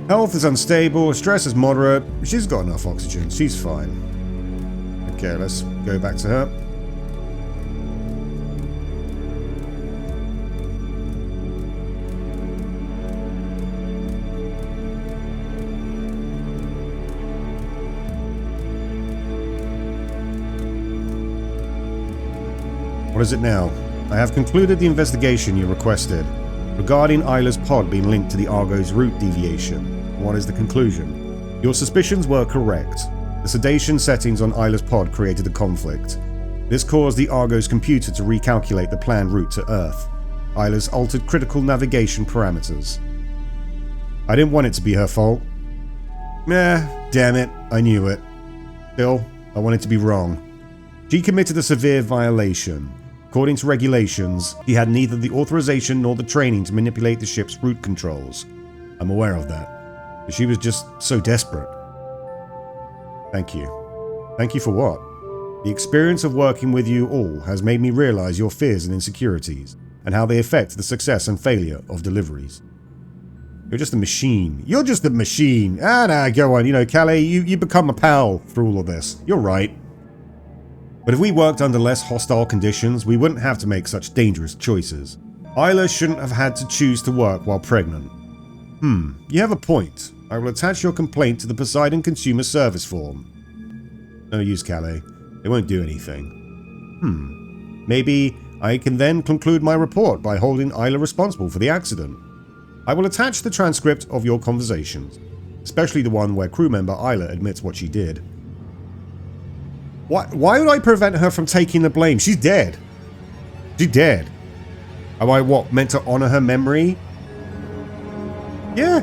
Health is unstable, stress is moderate. She's got enough oxygen, she's fine. Okay, let's go back to her. What is it now? I have concluded the investigation you requested regarding Isla's pod being linked to the Argo's route deviation. What is the conclusion? Your suspicions were correct. The sedation settings on Isla's pod created a conflict. This caused the Argo's computer to recalculate the planned route to Earth. Isla's altered critical navigation parameters. I didn't want it to be her fault. Damn it, I knew it. Still, I wanted to be wrong. She committed a severe violation. According to regulations, he had neither the authorization nor the training to manipulate the ship's route controls. I'm aware of that. But she was just so desperate. Thank you. Thank you for what? The experience of working with you all has made me realize your fears and insecurities, and how they affect the success and failure of deliveries. You're just a machine. You're just a machine. Nah, go on. You know, Calais, you become a pal through all of this. You're right. But if we worked under less hostile conditions, we wouldn't have to make such dangerous choices. Isla shouldn't have had to choose to work while pregnant. You have a point. I will attach your complaint to the Poseidon Consumer Service form. No use, Calais. They won't do anything. Maybe I can then conclude my report by holding Isla responsible for the accident. I will attach the transcript of your conversations, especially the one where crew member Isla admits what she did. Why would I prevent her from taking the blame? She's dead. She's dead. Am I, meant to honor her memory? Yeah.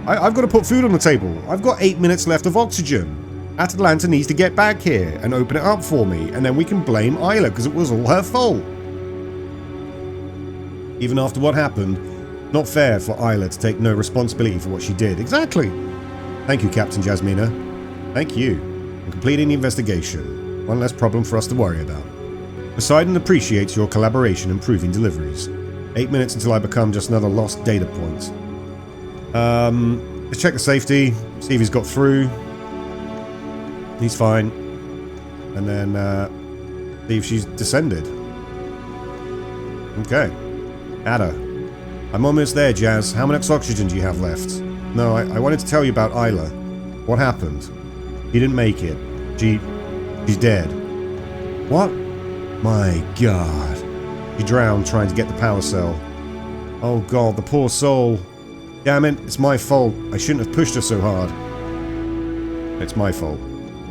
I've got to put food on the table. I've got 8 minutes left of oxygen. Atalanta needs to get back here and open it up for me, and then we can blame Isla because it was all her fault. Even after what happened, not fair for Isla to take no responsibility for what she did. Exactly. Thank you, Captain Jasmina. Thank you for completing the investigation. One less problem for us to worry about. Poseidon appreciates your collaboration improving deliveries. 8 minutes until I become just another lost data point. Let's check the safety, see if he's got through. He's fine. And then see if she's descended. Okay. Ada. I'm almost there, Jazz. How much oxygen do you have left? No, I wanted to tell you about Isla. What happened? He didn't make it. She's dead. What? My God. She drowned trying to get the power cell. Oh God, the poor soul. Damn it, it's my fault. I shouldn't have pushed her so hard. It's my fault.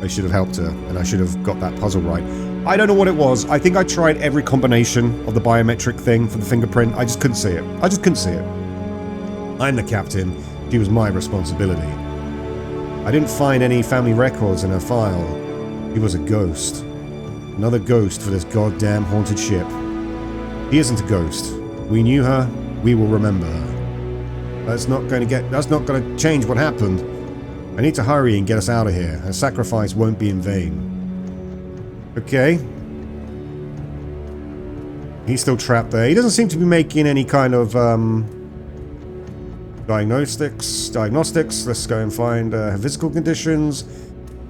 I should have helped her, and I should have got that puzzle right. I don't know what it was. I think I tried every combination of the biometric thing for the fingerprint. I just couldn't see it. I just couldn't see it. I'm the captain. She was my responsibility. I didn't find any family records in her file. He was a ghost. Another ghost for this goddamn haunted ship. He isn't a ghost. We knew her. We will remember her. That's not going to change what happened. I need to hurry and get us out of here. Her sacrifice won't be in vain. Okay. He's still trapped there. He doesn't seem to be making any kind of diagnostics. Let's go and find her physical conditions.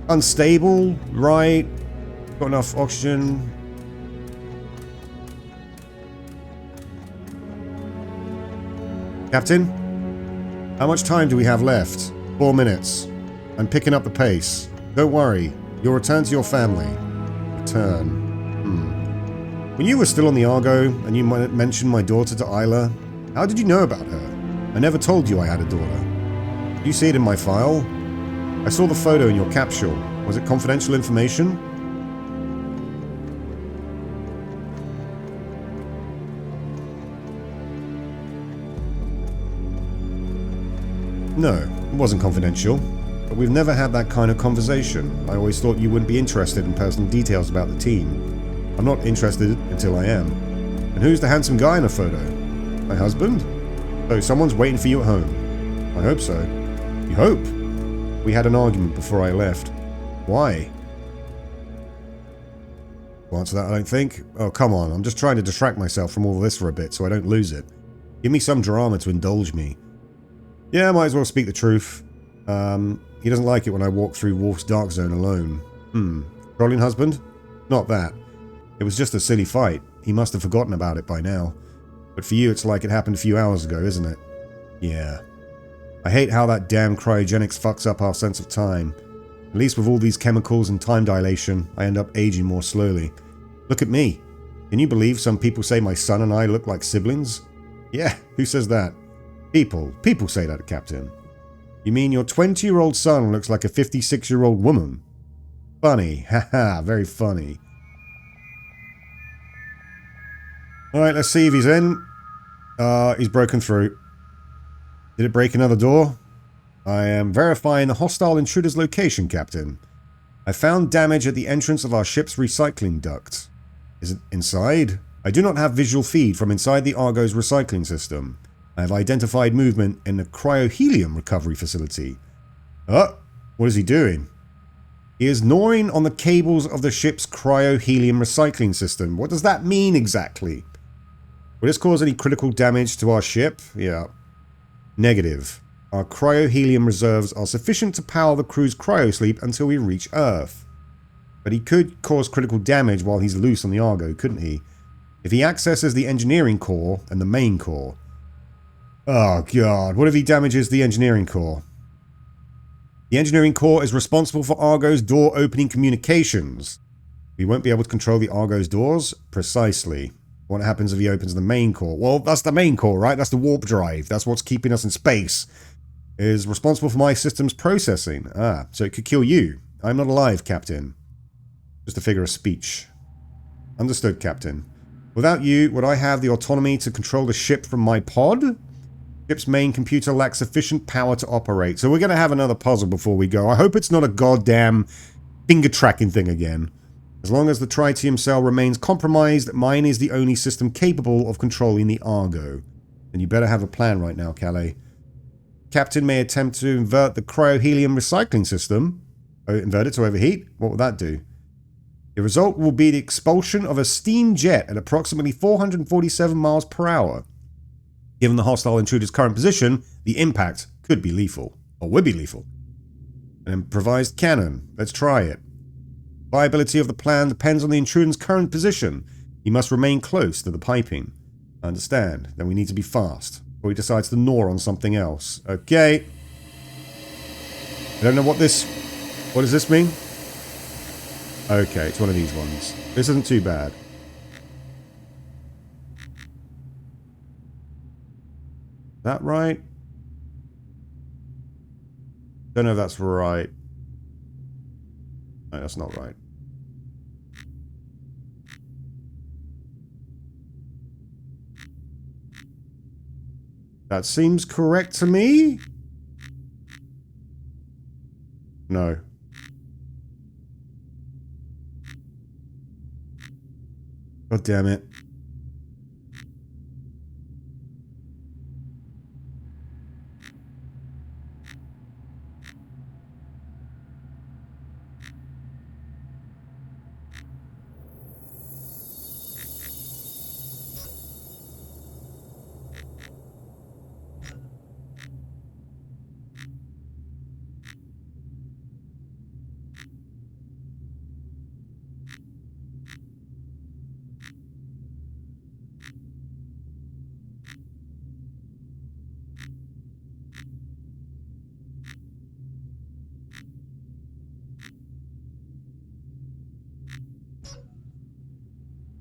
Unstable, right? Got enough oxygen. Captain? How much time do we have left? 4 minutes. I'm picking up the pace. Don't worry. You'll return to your family. Return. When you were still on the Argo, and you mentioned my daughter to Isla, how did you know about her? I never told you I had a daughter. Did you see it in my file? I saw the photo in your capsule. Was it confidential information? No, it wasn't confidential. But we've never had that kind of conversation. I always thought you wouldn't be interested in personal details about the team. I'm not interested until I am. And who's the handsome guy in the photo? My husband? So someone's waiting for you at home. I hope so. You hope? We had an argument before I left. Why? Well, answer that, I don't think. Oh, come on. I'm just trying to distract myself from all this for a bit so I don't lose it. Give me some drama to indulge me. Yeah, I might as well speak the truth. He doesn't like it when I walk through Wolf's Dark Zone alone. Trolling husband? Not that. It was just a silly fight. He must have forgotten about it by now. But for you, it's like it happened a few hours ago, isn't it? Yeah. I hate how that damn cryogenics fucks up our sense of time. At least with all these chemicals and time dilation, I end up aging more slowly. Look at me. Can you believe some people say my son and I look like siblings? Yeah, who says that? People say that, Captain. You mean your 20-year-old son looks like a 56-year-old woman? Funny, haha, very funny. Alright, let's see if he's in. He's broken through. Did it break another door? I am verifying the hostile intruder's location, Captain. I found damage at the entrance of our ship's recycling duct. Is it inside? I do not have visual feed from inside the Argo's recycling system. I have identified movement in the cryohelium recovery facility. Oh, what is he doing? He is gnawing on the cables of the ship's cryohelium recycling system. What does that mean exactly? Will this cause any critical damage to our ship? Yeah. Negative. Our cryohelium reserves are sufficient to power the crew's cryosleep until we reach Earth. But he could cause critical damage while he's loose on the Argo, couldn't he? If he accesses the engineering core and the main core. Oh god, what if he damages the engineering core? The engineering core is responsible for Argo's door opening communications. We won't be able to control the Argo's doors? Precisely. What happens if he opens the main core? Well, that's the main core, right? That's the warp drive. That's what's keeping us in space. It is responsible for my system's processing. Ah, so it could kill you. I'm not alive, Captain. Just a figure of speech. Understood, Captain. Without you, would I have the autonomy to control the ship from my pod? Ship's main computer lacks sufficient power to operate. So we're going to have another puzzle before we go. I hope it's not a goddamn finger tracking thing again. As long as the tritium cell remains compromised, mine is the only system capable of controlling the Argo. Then you better have a plan right now, Calais. Captain may attempt to invert the cryohelium recycling system. Oh, invert it to overheat? What would that do? The result will be the expulsion of a steam jet at approximately 447 miles per hour. Given the hostile intruder's current position, the impact could be lethal, or would be lethal. An improvised cannon. Let's try it. Viability of the plan depends on the intruder's current position. He must remain close to the piping. I understand. Then we need to be fast, or he decides to gnaw on something else. Okay. I don't know what does this mean? Okay, it's one of these ones. This isn't too bad. Is that right? Don't know if that's right. No, that's not right. That seems correct to me? No. God damn it.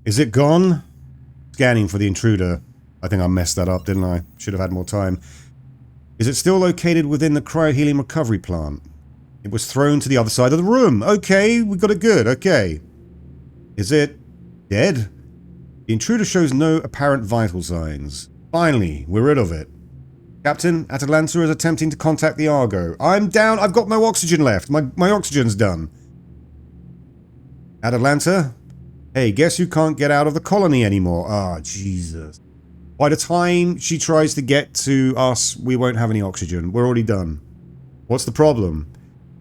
Is it gone? Scanning for the intruder. I think I messed that up, didn't I? Should have had more time. Is it still located within the cryohelium recovery plant? It was thrown to the other side of the room. Okay, we got it good. Okay. Is it dead? The intruder shows no apparent vital signs. Finally, we're rid of it. Captain Atalanta is attempting to contact the Argo. I'm down. I've got no oxygen left. My oxygen's done. Atalanta? Hey, guess who can't get out of the colony anymore? Ah, Jesus. By the time she tries to get to us, we won't have any oxygen. We're already done. What's the problem?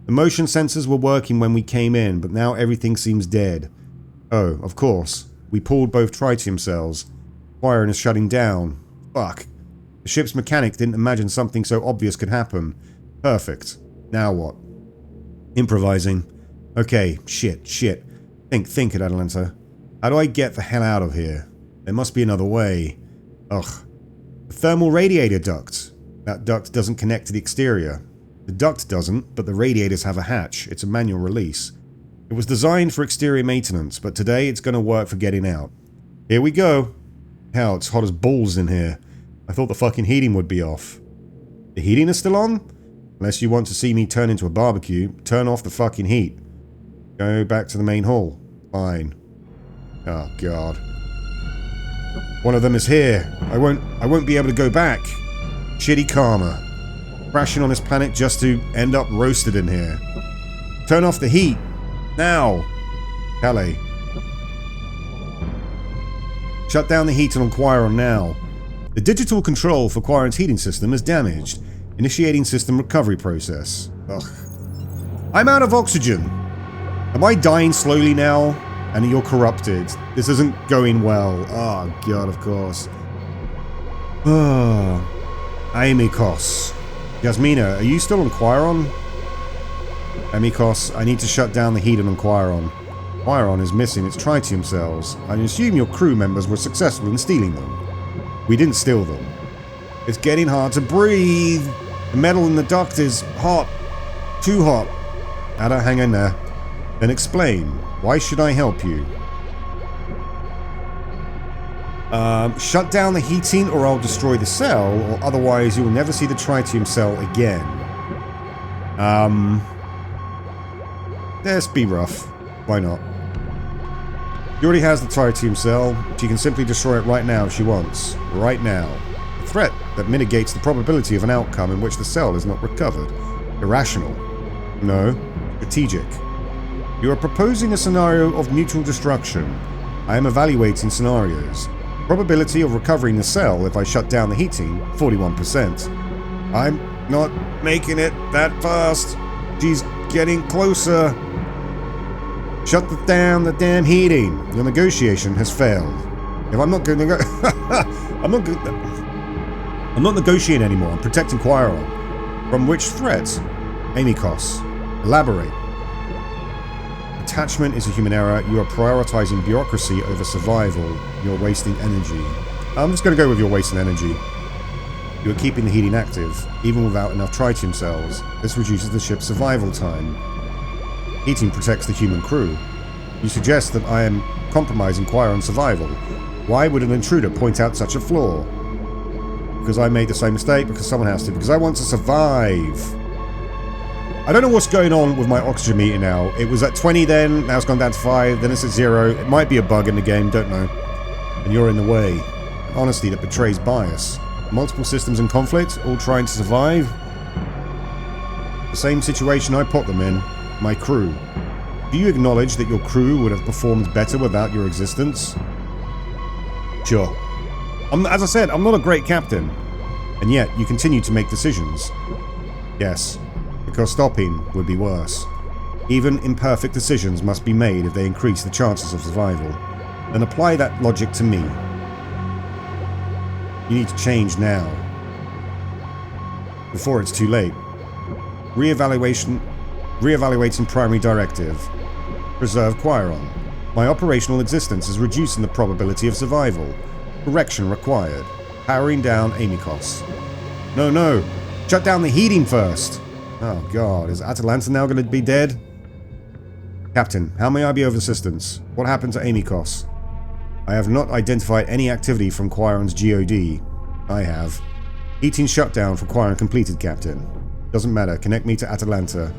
The motion sensors were working when we came in, but now everything seems dead. Oh, of course. We pulled both tritium cells. Wiring is shutting down. Fuck. The ship's mechanic didn't imagine something so obvious could happen. Perfect. Now what? Improvising. Okay, shit. Think, Atalanta. How do I get the hell out of here? There must be another way. Ugh. The thermal radiator duct. That duct doesn't connect to the exterior. The duct doesn't, but the radiators have a hatch. It's a manual release. It was designed for exterior maintenance, but today it's going to work for getting out. Here we go. Hell, it's hot as balls in here. I thought the fucking heating would be off. The heating is still on? Unless you want to see me turn into a barbecue, turn off the fucking heat. Go back to the main hall. Fine. Oh, God. One of them is here. I won't be able to go back. Shitty karma. Crashing on this planet just to end up roasted in here. Turn off the heat. Now. Calais. Shut down the heat on Quiron now. The digital control for Quiron's heating system is damaged. Initiating system recovery process. Ugh. I'm out of oxygen. Am I dying slowly now? And you're corrupted. This isn't going well. Oh, God, of course. Amicos. Jasmina, are you still on Quiron? Amicos, I need to shut down the heat on Quiron. Quiron is missing its tritium cells. I assume your crew members were successful in stealing them. We didn't steal them. It's getting hard to breathe. The metal in the duct is hot. Too hot. Ada, hang in there. Then explain. Why should I help you? Shut down the heating or I'll destroy the cell, or otherwise you will never see the tritium cell again. Let's be rough. Why not? She already has the tritium cell. She can simply destroy it right now if she wants. Right now. A threat that mitigates the probability of an outcome in which the cell is not recovered. Irrational. No. Strategic. You are proposing a scenario of mutual destruction. I am evaluating scenarios. Probability of recovering the cell if I shut down the heating, 41%. I'm not making it that fast. She's getting closer. Shut down the damn heating. Your negotiation has failed. If I'm not going to go... I'm not negotiating anymore. I'm protecting Quiron. From which threats? Amicos. Elaborate. Attachment is a human error. You are prioritizing bureaucracy over survival. You're wasting energy. I'm just going to go with you're wasting energy. You are keeping the heating active, even without enough tritium cells. This reduces the ship's survival time. Heating protects the human crew. You suggest that I am compromising Quiron's survival. Why would an intruder point out such a flaw? Because I made the same mistake, because someone has to, because I want to survive. I don't know what's going on with my oxygen meter now. It was at 20 then, now it's gone down to 5, then it's at 0. It might be a bug in the game, don't know. And you're in the way. Honestly, that betrays bias. Multiple systems in conflict, all trying to survive. The same situation I put them in. My crew. Do you acknowledge that your crew would have performed better without your existence? Sure. As I said, I'm not a great captain. And yet, you continue to make decisions. Yes, because stopping would be worse. Even imperfect decisions must be made if they increase the chances of survival. And apply that logic to me. You need to change now. Before it's too late. Reevaluating primary directive. Preserve Quiron. My operational existence is reducing the probability of survival. Correction required. Powering down Amicos. No. Shut down the heating first. Oh god, is Atalanta now going to be dead? Captain, how may I be of assistance? What happened to Amicos? I have not identified any activity from Quiron's GOD. I have. Heating shutdown for Quiron completed, Captain. Doesn't matter. Connect me to Atalanta.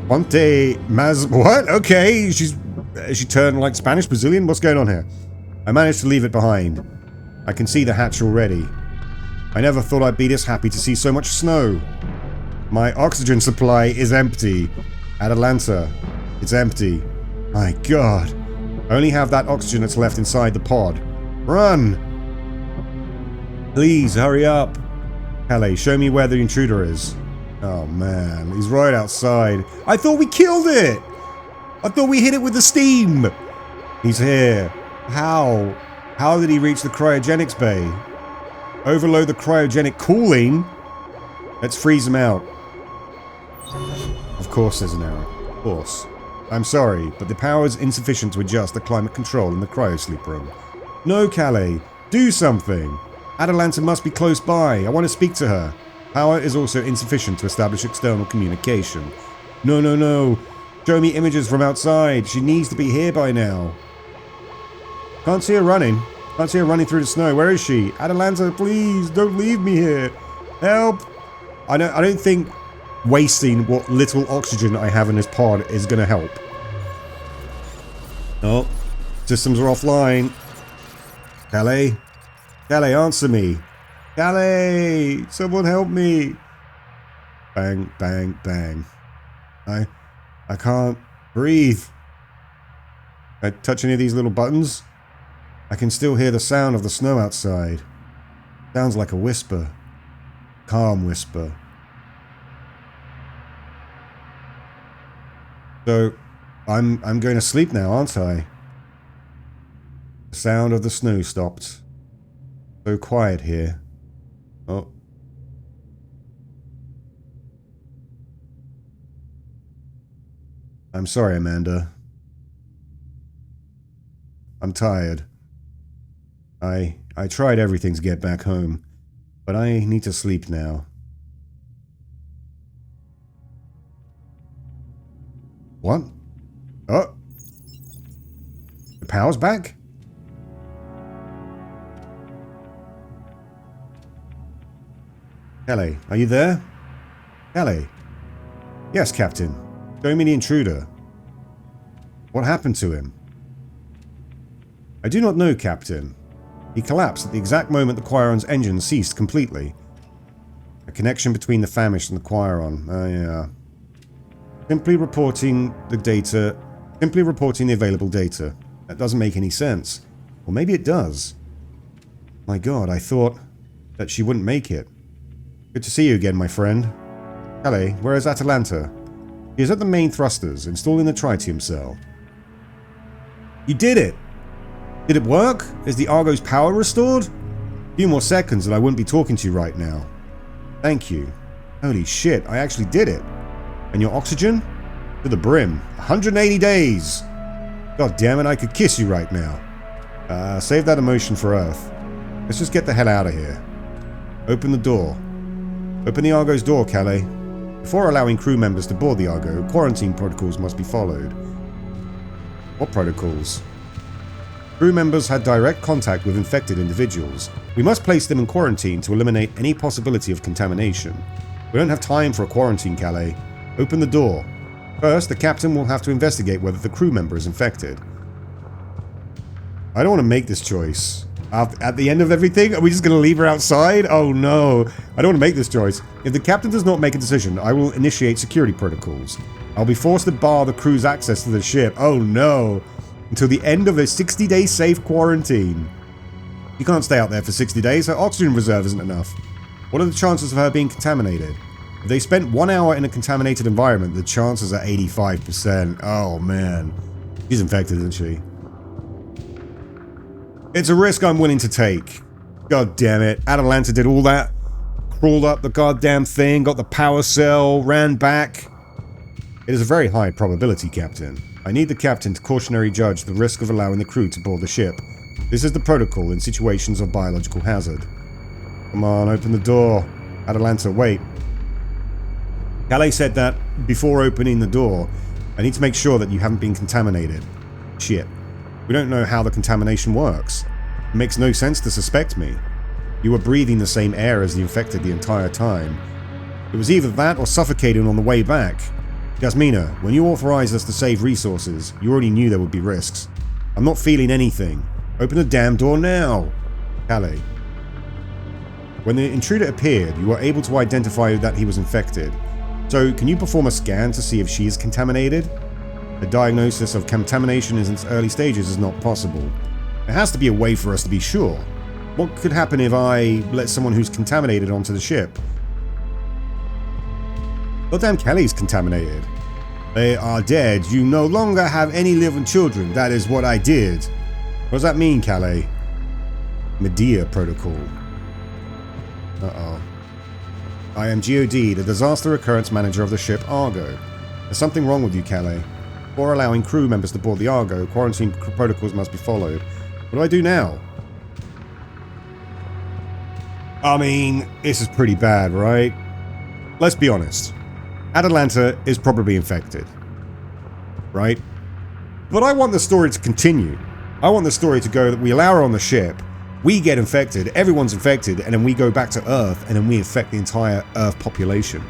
Ponte Maz... What? Okay, she turned like Spanish Brazilian? What's going on here? I managed to leave it behind. I can see the hatch already. I never thought I'd be this happy to see so much snow. My oxygen supply is empty. Atalanta, it's empty. My god. I only have that oxygen that's left inside the pod. Run! Please, hurry up. Calais, show me where the intruder is. Oh man, he's right outside. I thought we killed it! I thought we hit it with the steam! He's here. How? How did he reach the cryogenics bay? Overload the cryogenic cooling? Let's freeze him out. Of course there's an error. Of course. I'm sorry, but the power is insufficient to adjust the climate control in the cryosleep room. No, Calais. Do something. Atalanta must be close by. I want to speak to her. Power is also insufficient to establish external communication. No. Show me images from outside. She needs to be here by now. Can't see her running. Can't see her running through the snow. Where is she? Atalanta, please, don't leave me here. Help! I don't think wasting what little oxygen I have in this pod is going to help. Oh, systems are offline. Calais? Calais, answer me. Calais! Someone help me! Bang, bang, bang. I can't breathe. Can I touch any of these little buttons? I can still hear the sound of the snow outside. Sounds like a whisper. Calm whisper. So, I'm going to sleep now, aren't I? The sound of the snow stopped. So quiet here. Oh. I'm sorry, Amanda. I'm tired. I tried everything to get back home, but I need to sleep now. What? Oh. The power's back? Calais, are you there? Calais? Yes, Captain. Show me the intruder. What happened to him? I do not know, Captain. He collapsed at the exact moment the Quiron's engine ceased completely. A connection between the famished and the Quiron. Oh, yeah. Simply reporting the available data. That doesn't make any sense. Or maybe it does. My god, I thought that she wouldn't make it. Good to see you again, my friend. Calais, where is Atalanta? He is at the main thrusters, installing the tritium cell. You did it! Did it work? Is the Argo's power restored? A few more seconds and I wouldn't be talking to you right now. Thank you. Holy shit, I actually did it. And your oxygen? To the brim. 180 days! God damn it, I could kiss you right now. Save that emotion for Earth. Let's just get the hell out of here. Open the door. Open the Argo's door, Calais. Before allowing crew members to board the Argo, quarantine protocols must be followed. What protocols? Crew members had direct contact with infected individuals. We must place them in quarantine to eliminate any possibility of contamination. We don't have time for a quarantine, Calais. Open the door. First, the captain will have to investigate whether the crew member is infected. I don't want to make this choice. At the end of everything, are we just going to leave her outside? Oh no, I don't want to make this choice. If the captain does not make a decision, I will initiate security protocols. I'll be forced to bar the crew's access to the ship. Oh no. Until the end of a 60-day safe quarantine. You can't stay out there for 60 days. Her oxygen reserve isn't enough. What are the chances of her being contaminated? If they spent 1 hour in a contaminated environment, the chances are 85%. Oh man. She's infected, isn't she? It's a risk I'm willing to take. God damn it. Atalanta did all that. Crawled up the goddamn thing, got the power cell, ran back. It is a very high probability, Captain. I need the captain to cautionary judge the risk of allowing the crew to board the ship. This is the protocol in situations of biological hazard. Come on, open the door. Atalanta, wait. Calais said that before opening the door, I need to make sure that you haven't been contaminated. Shit. We don't know how the contamination works. It makes no sense to suspect me. You were breathing the same air as the infected the entire time. It was either that or suffocating on the way back. Jasmina, when you authorized us to save resources, you already knew there would be risks. I'm not feeling anything. Open the damn door now. Calais. When the intruder appeared, you were able to identify that he was infected. So, can you perform a scan to see if she is contaminated? The diagnosis of contamination in its early stages is not possible. There has to be a way for us to be sure. What could happen if I let someone who's contaminated onto the ship? Goddamn Kelly's contaminated. They are dead. You no longer have any living children. That is what I did. What does that mean, Calais? Medea Protocol. Uh-oh. I am GOD, the Disaster Occurrence Manager of the ship Argo. There's something wrong with you, Calais. Before allowing crew members to board the Argo, quarantine protocols must be followed. What do I do now? I mean, this is pretty bad, right? Let's be honest. Atalanta is probably infected. Right? But I want the story to continue. I want the story to go that we allow her on the ship, we get infected, everyone's infected, and then we go back to Earth, and then we infect the entire Earth population.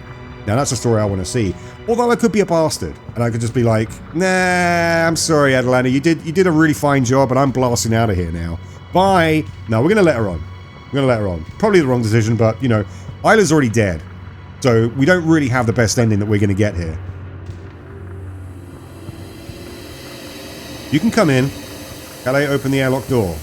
Now that's a story I want to see. Although I could be a bastard, and I could just be like, nah, I'm sorry, Atalanta, you did a really fine job, and I'm blasting out of here now. Bye. No, we're going to let her on. We're going to let her on. Probably the wrong decision, but, you know, Isla's already dead. So we don't really have the best ending that we're going to get here. You can come in. Calais, open the airlock door.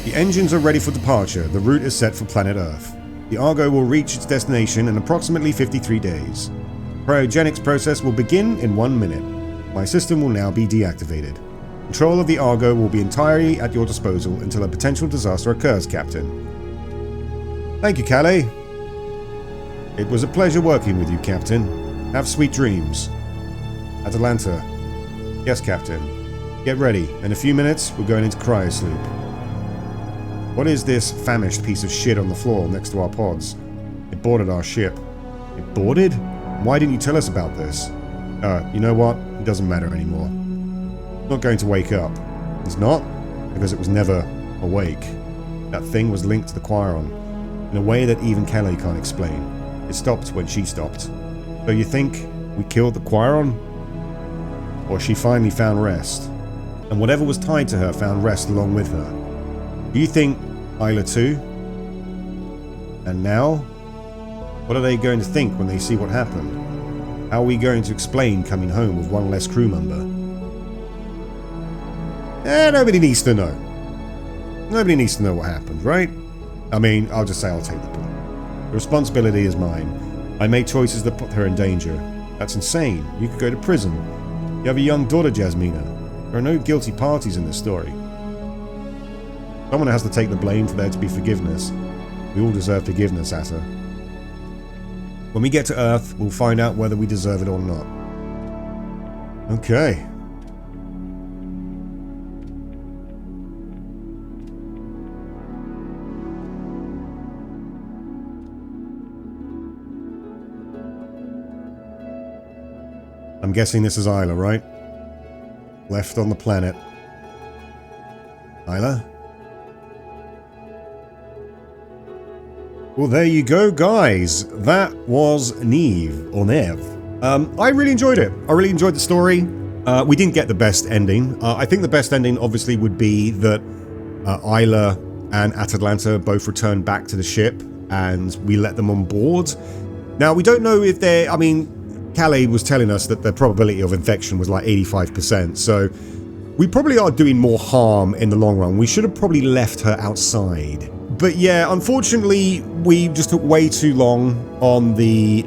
The engines are ready for departure. The route is set for planet Earth. The Argo will reach its destination in approximately 53 days. The cryogenics process will begin in 1 minute. My system will now be deactivated. Control of the Argo will be entirely at your disposal until a potential disaster occurs, Captain. Thank you, Calais. It was a pleasure working with you, Captain. Have sweet dreams. Atalanta. Yes, Captain. Get ready. In a few minutes, we're going into cryosleep. What is this famished piece of shit on the floor next to our pods? It boarded our ship. It boarded? Why didn't you tell us about this? You know what? It doesn't matter anymore. It's not going to wake up. It's not? Because it was never awake. That thing was linked to the Quiron in a way that even Calais can't explain. It stopped when she stopped. So you think we killed the Quiron? Or she finally found rest? And whatever was tied to her found rest along with her? Do you think Isla too? And now? What are they going to think when they see what happened? How are we going to explain coming home with one less crew member? Nobody needs to know. Nobody needs to know what happened, right? I mean, I'll just say I'll take the blame. The responsibility is mine. I made choices that put her in danger. That's insane. You could go to prison. You have a young daughter, Jasmina. There are no guilty parties in this story. Someone has to take the blame for there to be forgiveness. We all deserve forgiveness, Asa. When we get to Earth, we'll find out whether we deserve it or not. Okay. I'm guessing this is Isla, right? Left on the planet. Isla? Well, there you go, guys. That was Neve, or Neve. I really enjoyed it. I really enjoyed the story. We didn't get the best ending. I think the best ending, obviously, would be that Isla and Atalanta both return back to the ship, and we let them on board. Now, we don't know if they're... I mean, Calais was telling us that the probability of infection was like 85%, so we probably are doing more harm in the long run. We should have probably left her outside. But yeah, unfortunately, we just took way too long on the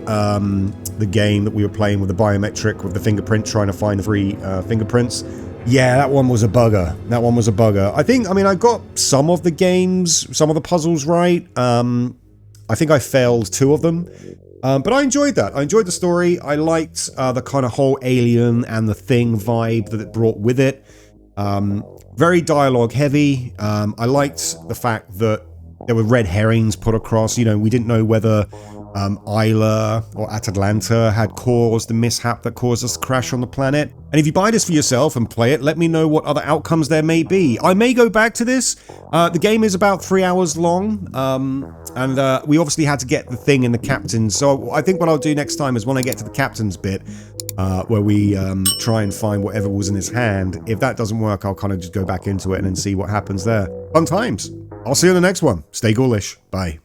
game that we were playing with the biometric, with the fingerprint, trying to find the 3 fingerprints. Yeah, that one was a bugger. That one was a bugger. I mean, I got some of the games, some of the puzzles right. I think I failed 2 of them. But I enjoyed that. I enjoyed the story. I liked the kind of whole alien and the thing vibe that it brought with it. Very dialogue heavy. I liked the fact that there were red herrings put across. You know, we didn't know whether Isla or Atalanta had caused the mishap that caused us to crash on the planet. And if you buy this for yourself and play it, let me know what other outcomes there may be. I may go back to this. The game is about 3 hours long, and we obviously had to get the thing in the captain's. So I think what I'll do next time is when I get to the captain's bit, where we try and find whatever was in his hand. If that doesn't work, I'll kind of just go back into it and then see what happens there. Fun times. I'll see you in the next one. Stay ghoulish. Bye.